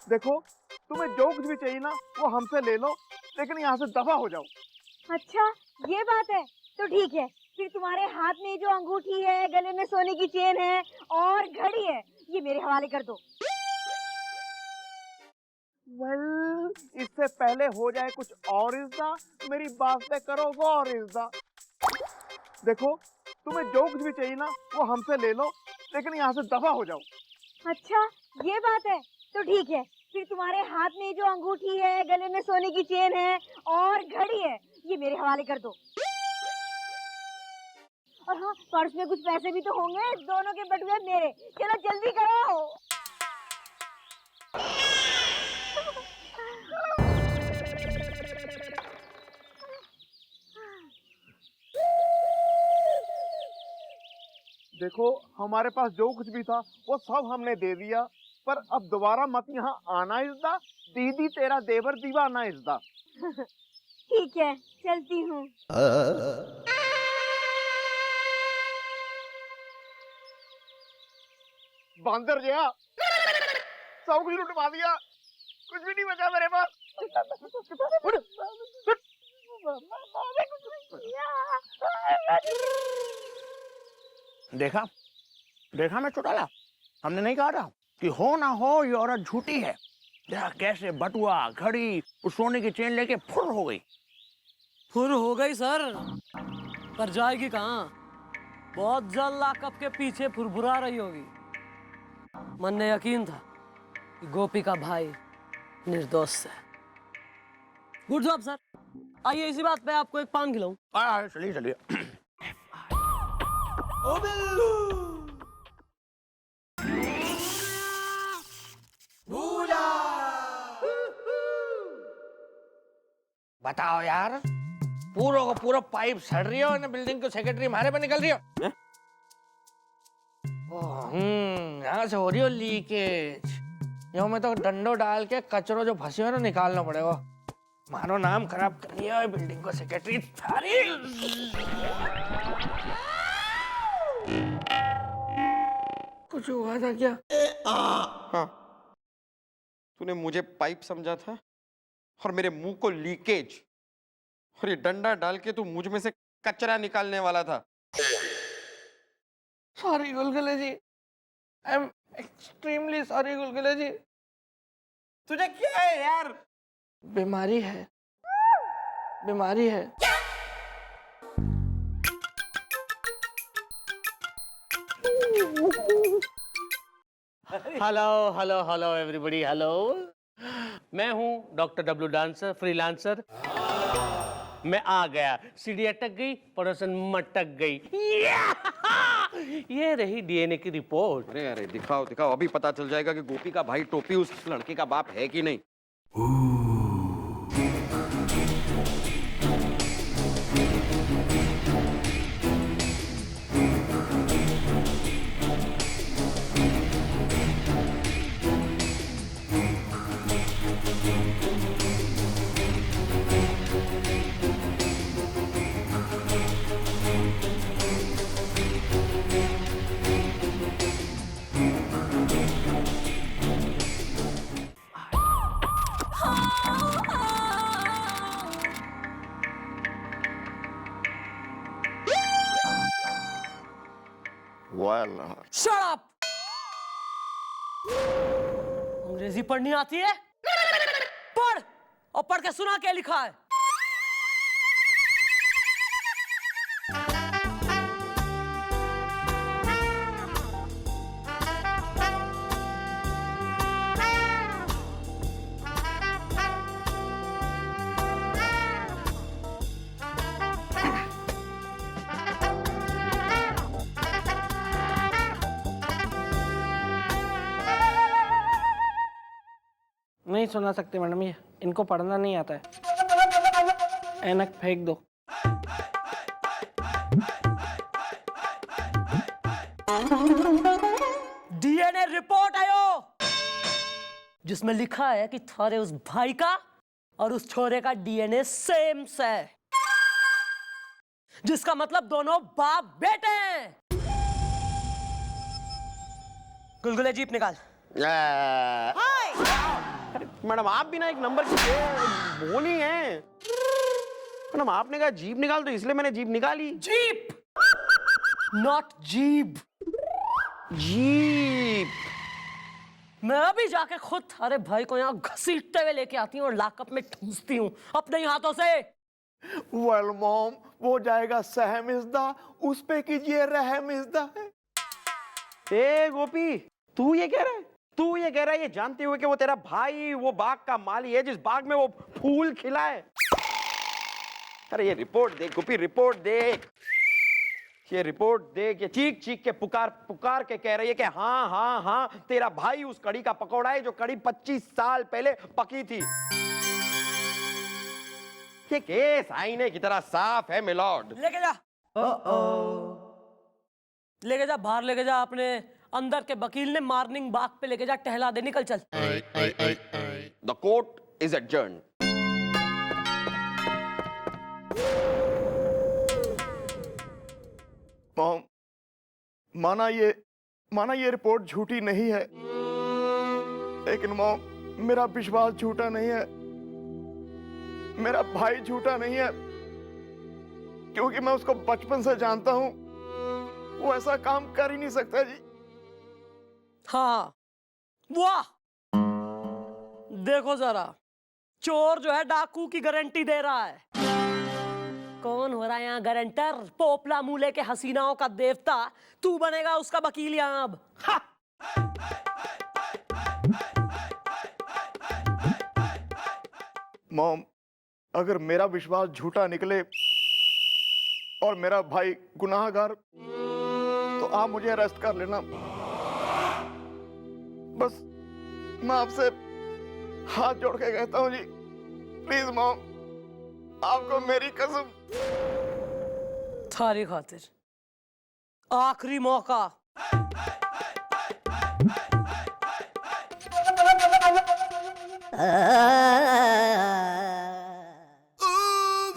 देखो तुम्हें जो कुछ भी चाहिए ना वो हमसे ले लो, लेकिन यहाँ से दफा हो जाओ। अच्छा ये बात है, तो ठीक है। फिर तुम्हारे हाथ में जो अंगूठी है, गले में सोने की चेन है और घड़ी है, ये मेरे हवाले कर दो। इससे पहले हो जाए कुछ और इज्जा, मेरी बात पे करो गौर इज्जा। देखो तुम्हें जो कुछ भी चाहिए ना वो हमसे ले लो, लेकिन यहाँ से दफा हो जाओ। अच्छा ये बात है, तो ठीक है। फिर तुम्हारे हाथ में जो अंगूठी है, गले में सोने की चेन है और घड़ी है, ये मेरे हवाले कर दो। और हाँ, पर्स में कुछ पैसे भी तो होंगे, दोनों के बटुए मेरे। चलो जल्दी करो। देखो हमारे पास जो कुछ भी था वो सब हमने दे दिया, पर अब दोबारा मत यहाँ आना इज्दा। दीदी तेरा देवर दीवाना इज्दा। ठीक है चलती हूँ। बंदर जया सब कुछ लुटवा दिया, कुछ भी नहीं बचा मेरे पास। देखा देखा मैं चौटाला, हमने नहीं कहा था कि हो ना हो ये औरत झूठी है। देखा कैसे बटुआ घड़ी उस सोने की चेन लेके फुर हो गई। फुर हो गई सर, पर जाएगी कहाँ? बहुत जल्द लाकअप के पीछे फुरफुरा रही होगी। मन ने यकीन था कि गोपी का भाई निर्दोष है। Good job sir. आइए इसी बात पे आपको एक पान खिलाऊं। चलिए चलिए। बताओ यार, पूरा का पूरा पाइप सड़ रही हो ना, बिल्डिंग को सेक्रेटरी हमारे पे निकल रही हो। यहाँ से हो रही हो लीकेज। यो में तो डंडो डाल के कचरो जो फंसी हो ना निकालना पड़ेगा। मारो नाम खराब कर लिया है बिल्डिंग को सेक्रेटरी सारी। कुछ हुआ था क्या? हाँ तूने मुझे पाइप समझा था और मेरे मुंह को लीकेज, और ये डंडा डाल के तू मुझ में से कचरा निकालने वाला था। Sorry Gulgule ji, I am extremely sorry Gulgule ji. तुझे क्या है यार? बीमारी है, बीमारी है। Hello hello hello everybody, hello. मैं हूं डॉक्टर डब्ल्यू डांसर, फ्रीलांसर। मैं आ गया, सीढ़ी अटक गई, पड़ोसन मटक गई। ये रही डीएनए की रिपोर्ट। अरे अरे दिखाओ दिखाओ, अभी पता चल जाएगा कि गोपी का भाई टोपी उस लड़के का बाप है कि नहीं। Shut up! अंग्रेजी पढ़नी आती है? पढ़ और पढ़ के सुना क्या लिखा है। नहीं सुना सकते मैडम, ये इनको पढ़ना नहीं आता है। ऐनक फेंक दो। डीएनए रिपोर्ट आयो जिसमें लिखा है कि थारे उस भाई का और उस छोरे का डीएनए सेम है, जिसका मतलब दोनों बाप बेटे हैं। गुलगुले जीप निकाल। मैडम आप भी ना एक नंबर की बोली हैं। मैडम आपने कहा जीप निकाल, तो इसलिए मैंने जीप निकाली। Jeep not jeep, jeep. मैं अभी जाके खुद थारे भाई को यहाँ घसीटते हुए लेके आती हूँ और लॉकअप में ठूंसती हूँ अपने ही हाथों से। वेल मॉम, वो जाएगा सहमिज़दा, उस पे कीजिए रहमिज़दा। ए गोपी, तू ये कह रहा है? तू ये कह रहा है ये जानते हुए कि वो तेरा भाई वो बाग का माली है जिस बाग में वो फूल खिला है? अरे ये रिपोर्ट देख गोपी, रिपोर्ट देख, ये रिपोर्ट देख। ये चीख चीख के पुकार पुकार के कह रही है कि हाँ हाँ हाँ तेरा भाई उस कड़ी का पकौड़ा है जो कड़ी 25 साल पहले पकी थी। ये केस आईने की तरह साफ है मिलॉर्ड। लेके जा, लेके जा, बाहर लेके जा। अपने अंदर के वकील ने मॉर्निंग वॉक पे लेके जा, टहला दे। निकल चल। The court is adjourned. Mom, माना ये रिपोर्ट झूठी नहीं है, लेकिन मॉम मेरा विश्वास झूठा नहीं है, मेरा भाई झूठा नहीं है, क्योंकि मैं उसको बचपन से जानता हूं। वो ऐसा काम कर ही नहीं सकता जी। हाँ, वाह, देखो जरा, चोर जो है डाकू की गारंटी दे रहा है। कौन हो रहा है यहाँ गारंटर? पोपला मूले के हसीनाओं का देवता। तू बनेगा उसका वकील यहाँ अब। मॉम, अगर मेरा विश्वास झूठा निकले और मेरा भाई गुनाहगार, तो आप मुझे अरेस्ट कर लेना। बस मैं आपसे हाथ जोड़ के कहता हूँ जी, प्लीज मॉम, आपको मेरी कसम। थारी खातिर आखिरी मौका।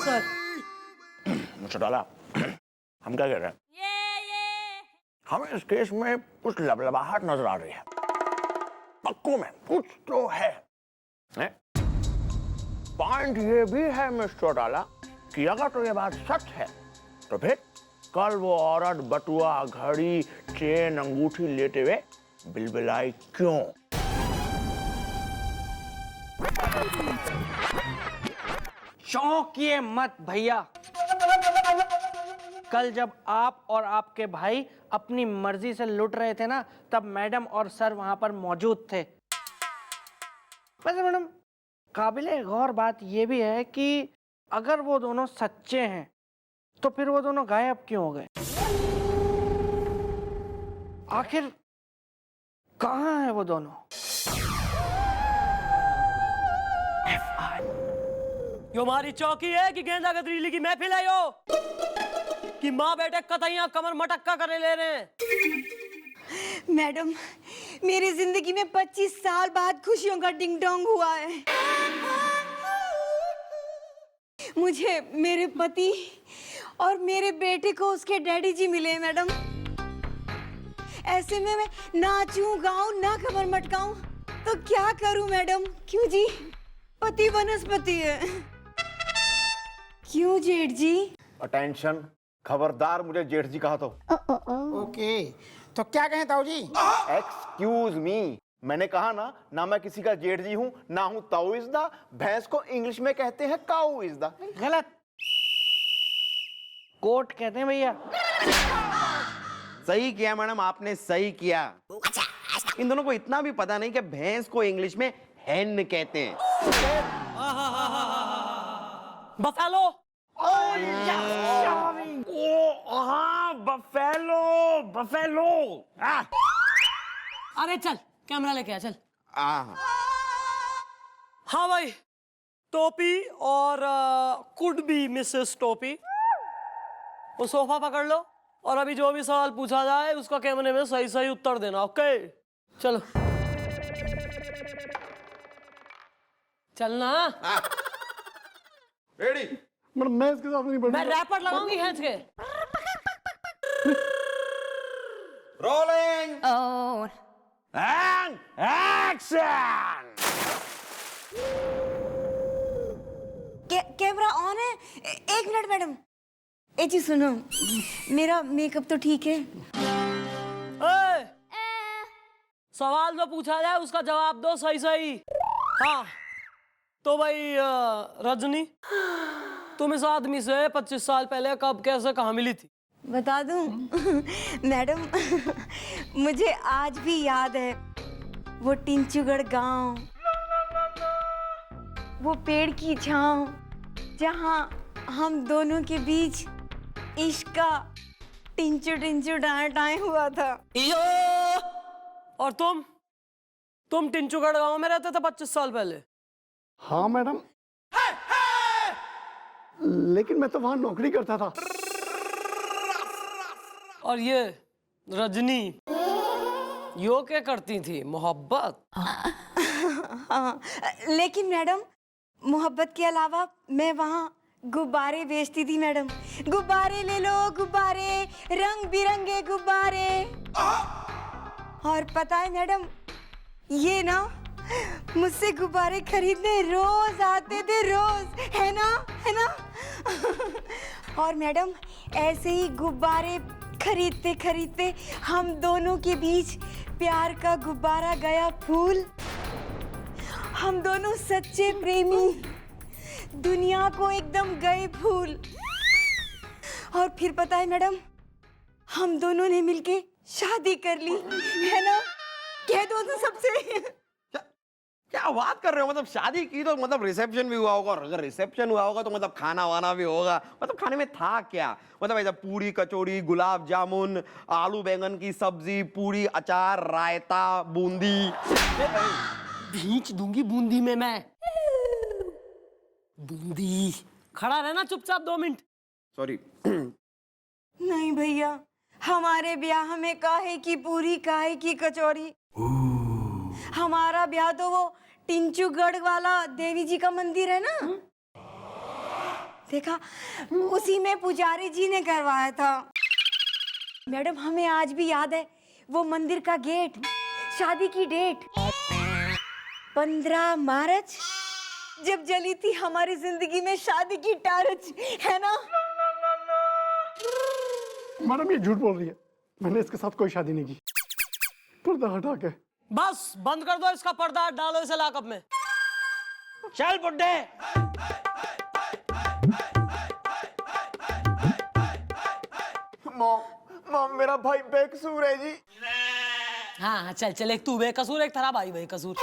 सर, चौटाला, हम क्या कह रहे हैं? हमें इस केस में कुछ लबलबाहट नजर आ रही है। पक्कों में कुछ तो है। पॉइंट ये भी है मिस्टर चौटाला कि अगर तो ये बात सच है, तो फिर कल वो औरत बटुआ, घड़ी, चेन, अंगूठी लेते हुए बिलबिलाई क्यों? चौंकिए मत भैया। कल जब आप और आपके भाई अपनी मर्जी से लुट रहे थे ना, तब मैडम और सर वहां पर मौजूद थे। वैसे मैडम, काबिले गौर बात यह भी है कि अगर वो दोनों सच्चे हैं तो फिर वो दोनों गायब क्यों हो गए? आखिर कहाँ है वो दोनों? यो हमारी चौकी है कि गेंदा गदरीली की महफिल है यो, कि माँ बेटे कतैया कमर मटक्का करे ले रहे हैं। मैडम, मेरी जिंदगी में 25 साल बाद खुशियों का डिंग डोंग हुआ है। मुझे मेरे पति और मेरे बेटे को उसके डैडी जी मिले हैं मैडम। ऐसे में मैं नाचूं गाऊं ना कमर मटकाऊं तो क्या करूं मैडम? क्यों जी? पति वनस्पति है। क्यों जेठ जी? अटेंशन, खबरदार मुझे जेठ जी कहा तो। ओके, तो क्या कहें ताऊ जी? एक्सक्यूज मी, मैंने कहा ना मैं किसी का जेठ जी हूं, ना हूं ताओइज़दा। भैंस को इंग्लिश में कहते हैं काओइज़दा। गलत, कोट कहते हैं भैया। सही किया मैडम, आपने सही किया। इन दोनों को इतना भी पता नहीं कि भैंस को इंग्लिश में हेन कहते हैं। बफेलो। बफेलो। अरे चल, कैमरा लेके आ, चल। हाँ भाई, टोपी और कुड बी मिसेस टोपी, वो सोफा पकड़ लो और अभी जो भी सवाल पूछा जाए उसका कैमरे में सही सही उत्तर देना। ओके चलो चलना। रेडी। मैडम मैं इसके साथ नहीं मैं रैपर लगाऊंगी खींच के। Rolling Oh. And action. Camera on है। एक मिनट मैडम। ए जी सुनो, मेरा मेकअप तो ठीक है? ए, सवाल जो पूछा जाए उसका जवाब दो सही सही। हाँ तो भाई रजनी, तुम इस आदमी से 25 साल पहले कब कैसे कहाँ मिली थी? बता दूं? मैडम मुझे आज भी याद है वो टिंचुगढ़ गांव, वो पेड़ की छांव, जहां हम दोनों के बीच इश्क का टिंचु टिंचु डाए डाए हुआ था। और तुम टिंचुगढ़ गांव में रहते थे 25 साल पहले? हाँ मैडम, लेकिन मैं तो वहां नौकरी करता था। और ये रजनी यो क्या करती थी? मोहब्बत? हाँ, लेकिन मैडम मोहब्बत के अलावा मैं वहाँ गुब्बारे बेचती थी मैडम। गुब्बारे ले लो, गुब्बारे, रंग बिरंगे गुब्बारे। और पता है मैडम, ये ना मुझसे गुब्बारे खरीदने रोज आते थे, रोज, है ना, है ना? और मैडम ऐसे ही गुब्बारे खरीदते खरीदते हम दोनों के बीच प्यार का गुब्बारा गया फूल। हम दोनों सच्चे प्रेमी, दुनिया को एकदम गए भूल। और फिर पता है मैडम, हम दोनों ने मिलके शादी कर ली, है ना? कह दो तो सबसे। क्या बात कर रहे हो? मतलब शादी की तो मतलब रिसेप्शन भी हुआ होगा, और अगर रिसेप्शन हुआ होगा तो मतलब खाना वाना भी होगा। मतलब खाने में था क्या? मतलब ऐसा पूरी कचौड़ी, गुलाब जामुन, आलू बैंगन की सब्जी, पूरी, अचार, रायता, बूंदी। भींच दूंगी बूंदी में मैं। बूंदी। खड़ा रहना चुपचाप 2 मिनट। सॉरी। नहीं भैया, हमारे ब्याह में काहे की पूरी, काहे की कचौरी। हमारा ब्याह तो वो टिंचुगढ़ वाला देवी जी का मंदिर है ना, देखा, उसी में पुजारी जी ने करवाया था। मैडम हमें आज भी याद है वो मंदिर का गेट, शादी की डेट 15 मार्च, जब जली थी हमारी जिंदगी में शादी की टार्च, है ना? मैडम ये झूठ बोल रही है, मैंने इसके साथ कोई शादी नहीं की। पर्दा हटा के। बस बंद कर दो इसका पर्दा, डालो इसे लॉकअप में। चल बुड्ढे। मॉम मेरा भाई बेकसूर है जी। हाँ चल चल, एक तू बेकसूर, एक तेरा भाई बेकसूर।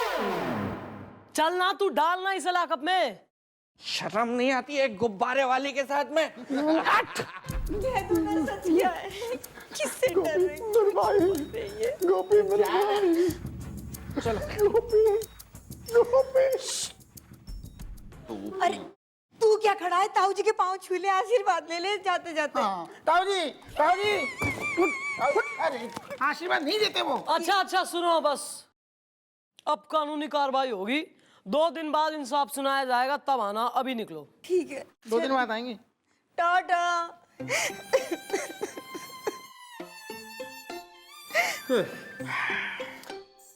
चल ना, तू डालना इसे लॉकअप में। शर्म नहीं आती है गुब्बारे वाली के साथ में? कह दो ना सच क्या है, किससे डर रही? मेरे भाई, गोपी मेरे भाई। चलो गोपी, गोपी। अरे तू क्या खड़ा है? ताऊ जी के पाँव छू ले, आशीर्वाद ले ले जाते जाते। ताऊ जी, ताऊ जी, अरे आशीर्वाद नहीं देते वो। अच्छा सुनो, बस अब कानूनी कार्रवाई होगी। 2 दिन बाद इंसाफ सुनाया जाएगा, तब आना। अभी निकलो। ठीक है, 2 दिन बाद आएंगे। टाटा।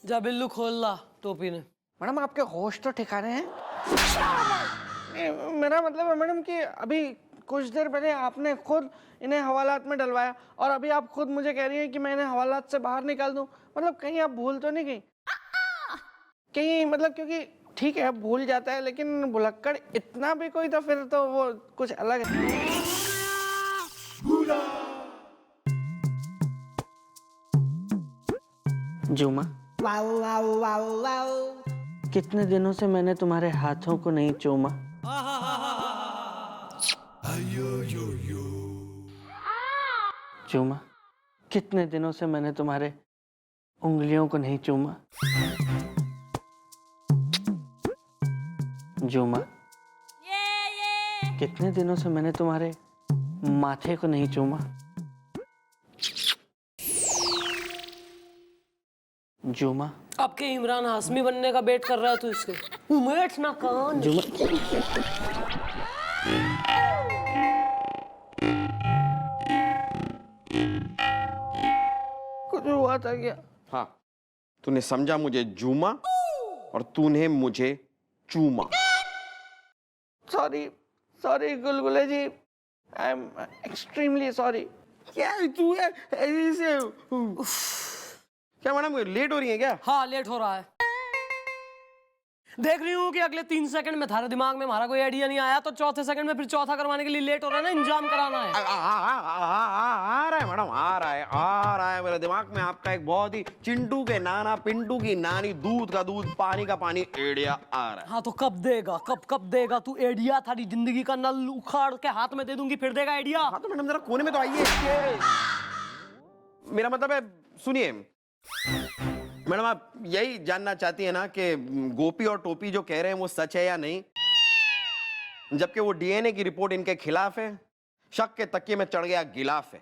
जा बिल्लू खोल ला टोपी ने। मैडम आपके होश तो ठिकाने हैं? मेरा मतलब है मैडम कि अभी कुछ देर पहले आपने खुद इन्हें हवालात में डलवाया, और अभी आप खुद मुझे कह रही हैं कि मैं इन्हें हवालात से बाहर निकाल दूं। मतलब कहीं आप भूल तो नहीं गई? कहीं मतलब, क्योंकि ठीक है भूल जाता है, लेकिन भुलक्कड़ इतना भी कोई तो फिर तो वो कुछ अलग है। जुमा, कितने दिनों से मैंने तुम्हारे हाथों को नहीं चूमा। चूमा, कितने दिनों से मैंने तुम्हारे उंगलियों को नहीं चूमा। जुमा, कितने दिनों से मैंने तुम्हारे माथे को नहीं चूमा। जुमा, आपके इमरान हाशमी बनने का वेट कर रहा है तू इसके। उमेश ना कान। जुमा, कुछ हुआ था क्या? हाँ, तूने समझा मुझे जूमा और तूने मुझे चूमा। Sorry sorry Gulgule ji, I am extremely sorry. क्या तू ऐसे क्या मैडम लेट हो रही है क्या? हाँ लेट हो रहा है। देख रही हूँ कि अगले 3 सेकंड में थारे दिमाग में हमारा कोई आइडिया नहीं आया तो चौथे सेकंड में फिर चौथा करवाने के लिए लेट हो रहा है ना, इंजाम कराना है। आ रहा है मैडम, आ रहा है मेरे दिमाग में आपका एक बहुत ही चिंटू के नाना पिंटू की नानी, दूध का दूध पानी का पानी एडिया आ रहा है। हाँ तो कब देगा, कब देगा तू एडिया? थारी जिंदगी का नल उखाड़ के हाथ में दे दूंगी फिर देगा आइडिया। हाँ तो मैडम जरा कोने में तो आइए। मेरा मतलब है, सुनिए मैडम, आप यही जानना चाहती है ना कि गोपी और टोपी जो कह रहे हैं वो सच है या नहीं, जबकि वो डीएनए की रिपोर्ट इनके खिलाफ है, शक के तकिए में चढ़ गया गिलाफ है।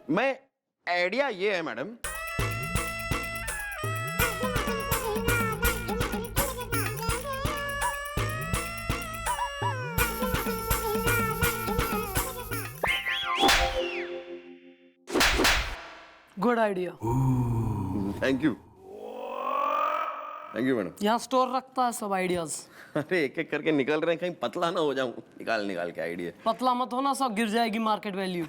मैं आइडिया ये है madam, good idea. Thank you madam. यहाँ स्टोर रखता है सब आइडियाज। अरे एक एक करके निकल रहे हैं, कहीं पतला ना हो जाऊं निकाल के आइडिया। पतला मत होना, सब गिर जाएगी मार्केट वैल्यू।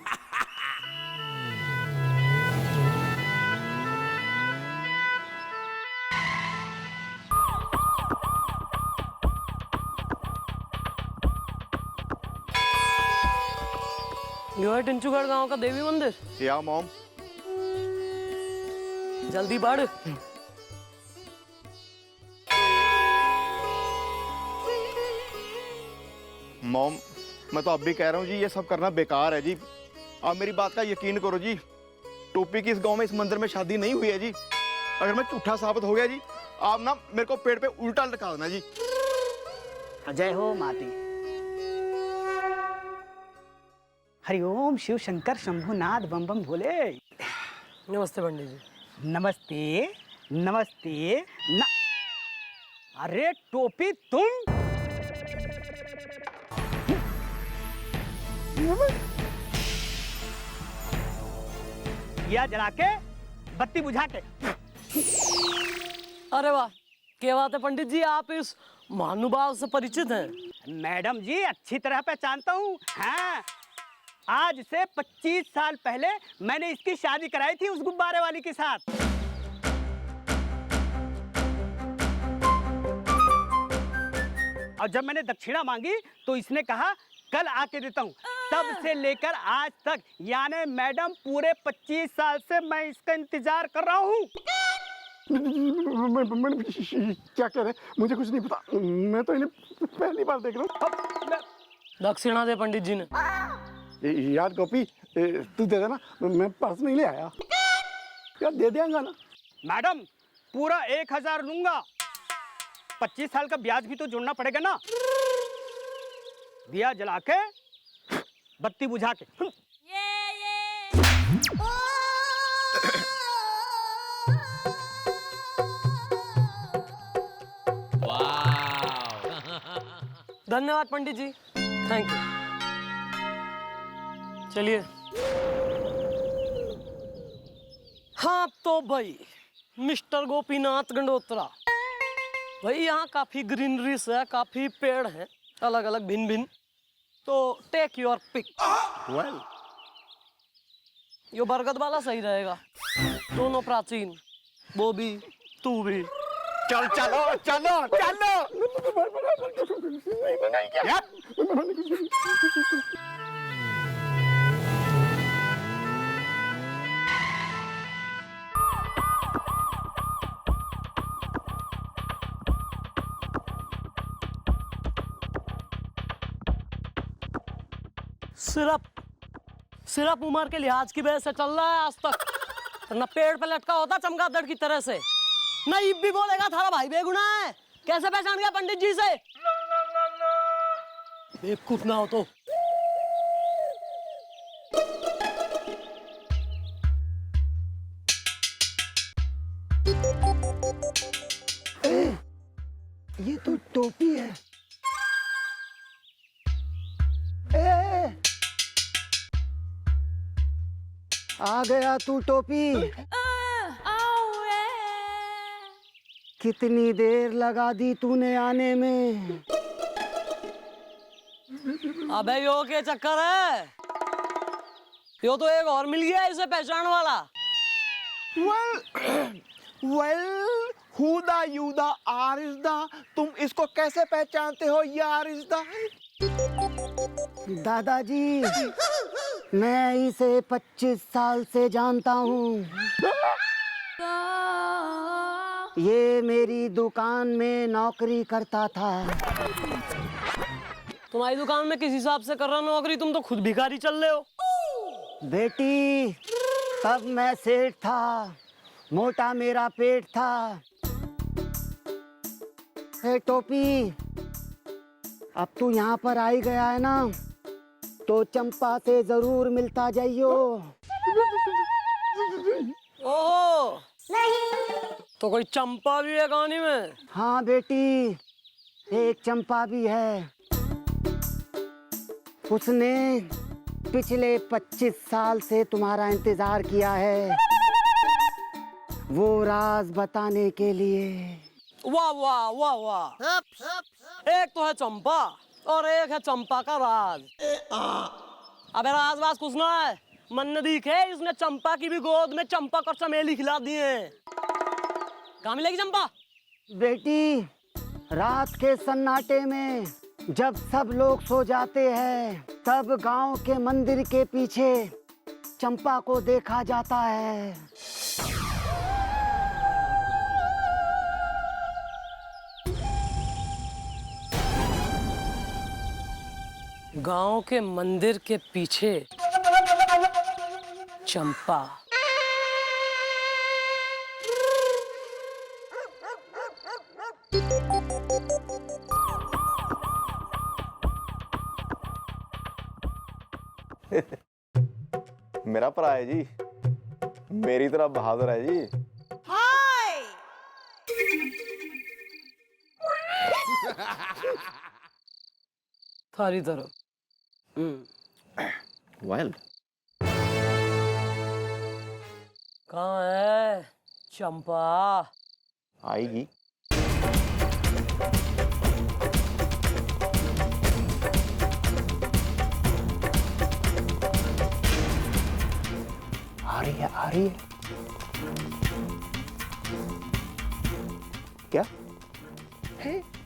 यो है टिंचुगढ़ गांव का देवी मंदिर। या मॉम, जल्दी बढ़। मॉम मैं तो अब भी कह रहा हूँ जी, ये सब करना बेकार है जी। आप मेरी बात का यकीन करो जी, टोपी की इस गांव में इस मंदिर में शादी नहीं हुई है जी। अगर मैं झूठा साबित हो गया जी, आप ना मेरे को पेड़ पे उल्टा लटका देना जी। जय हो माती। हरिओम शिव शंकर शंभुनाथ बम बम भोले। नमस्ते पंडित जी। नमस्ते नमस्ते न... अरे टोपी तुम? या जला के बत्ती बुझा के। अरे वाह, क्या बात है पंडित जी, आप इस महानुभाव से परिचित हैं? मैडम जी अच्छी तरह पहचानता हूँ। हाँ, आज से 25 साल पहले मैंने इसकी शादी कराई थी उस गुब्बारे वाली के साथ। और जब मैंने दक्षिणा मांगी तो इसने कहा कल आके देता हूँ। तब से लेकर आज तक, यानी मैडम पूरे 25 साल से मैं इसका इंतजार कर रहा हूँ। मैडम क्या कह रहे हैं, मुझे कुछ नहीं पता, मैं तो इन्हें पहली बार देख रहा हूँ। दक्षिणा दे पंडित जी ने। यार कॉपी तू दे देना, मैं पर्स नहीं ले आया। यार दे देंगा ना? मैडम पूरा 1000 लूंगा। 25 साल का ब्याज भी तो जोड़ना पड़ेगा ना। दिया जला के बत्ती बुझा के। धन्यवाद पंडित जी, थैंक यू। चलिए। हाँ तो भाई मिस्टर गोपीनाथ गंडोत्रा भाई, यहाँ काफी ग्रीनरीज है, काफी पेड़ हैं अलग अलग भिन्न भिन्न, तो टेक योर पिक। वेल, यो बरगद वाला सही रहेगा, दोनों प्राचीन, वो भी तू भी। चलो चलो चलो। सिर्फ उम्र के लिहाज की वजह से चल रहा है आज तक, न पेड़ पे लटका होता चमगादड़ की तरह से। न ईब भी बोलेगा थारा भाई बेगुना है, कैसे पहचान गया पंडित जी से? बेवकूफ ना हो तो। ये तो टोपी है। ए, आ गया तू टोपी। कितनी देर लगा दी तूने आने में? अबे यो के चक्कर है? यो तो एक और मिल गया इसे पहचान वाला। वेल हु दा यू दा आर इज दा, तुम इसको कैसे पहचानते हो? ये आर इज दा। दादाजी, मैं इसे 25 साल से जानता हूँ। ये मेरी दुकान में नौकरी करता था। तुम्हारी दुकान में किस हिसाब से कर रहा नौकरी? तुम तो खुद भिखारी चल रहे हो। बेटी, तब मैं सेठ था, मोटा मेरा पेट था। हे टोपी, अब तू यहाँ पर आई गया है ना, तो चंपा से जरूर मिलता जाइयो। ओहो, तो कोई चंपा भी है कहानी में? हाँ बेटी, एक चंपा भी है। उसने पिछले 25 साल से तुम्हारा इंतजार किया है, वो राज बताने के लिए। वाह वाह वाह वाह, एक तो है चंपा और एक है चंपा का राज। अबे राज वाज कुछ ना है, मन दिखे इसने चंपा की भी गोद में चंपक और चमेली खिला दिए। कहाँ मिलेगी चंपा? बेटी, रात के सन्नाटे में जब सब लोग सो जाते हैं, तब गांव के मंदिर के पीछे चंपा को देखा जाता है। गांव के मंदिर के पीछे चंपा। मेरा भरा है जी, मेरी तरह बहादुर है जी। थारी तरफ। वेल, कहाँ है चंपा? आएगी। आ रही है, आ रही है। क्या? है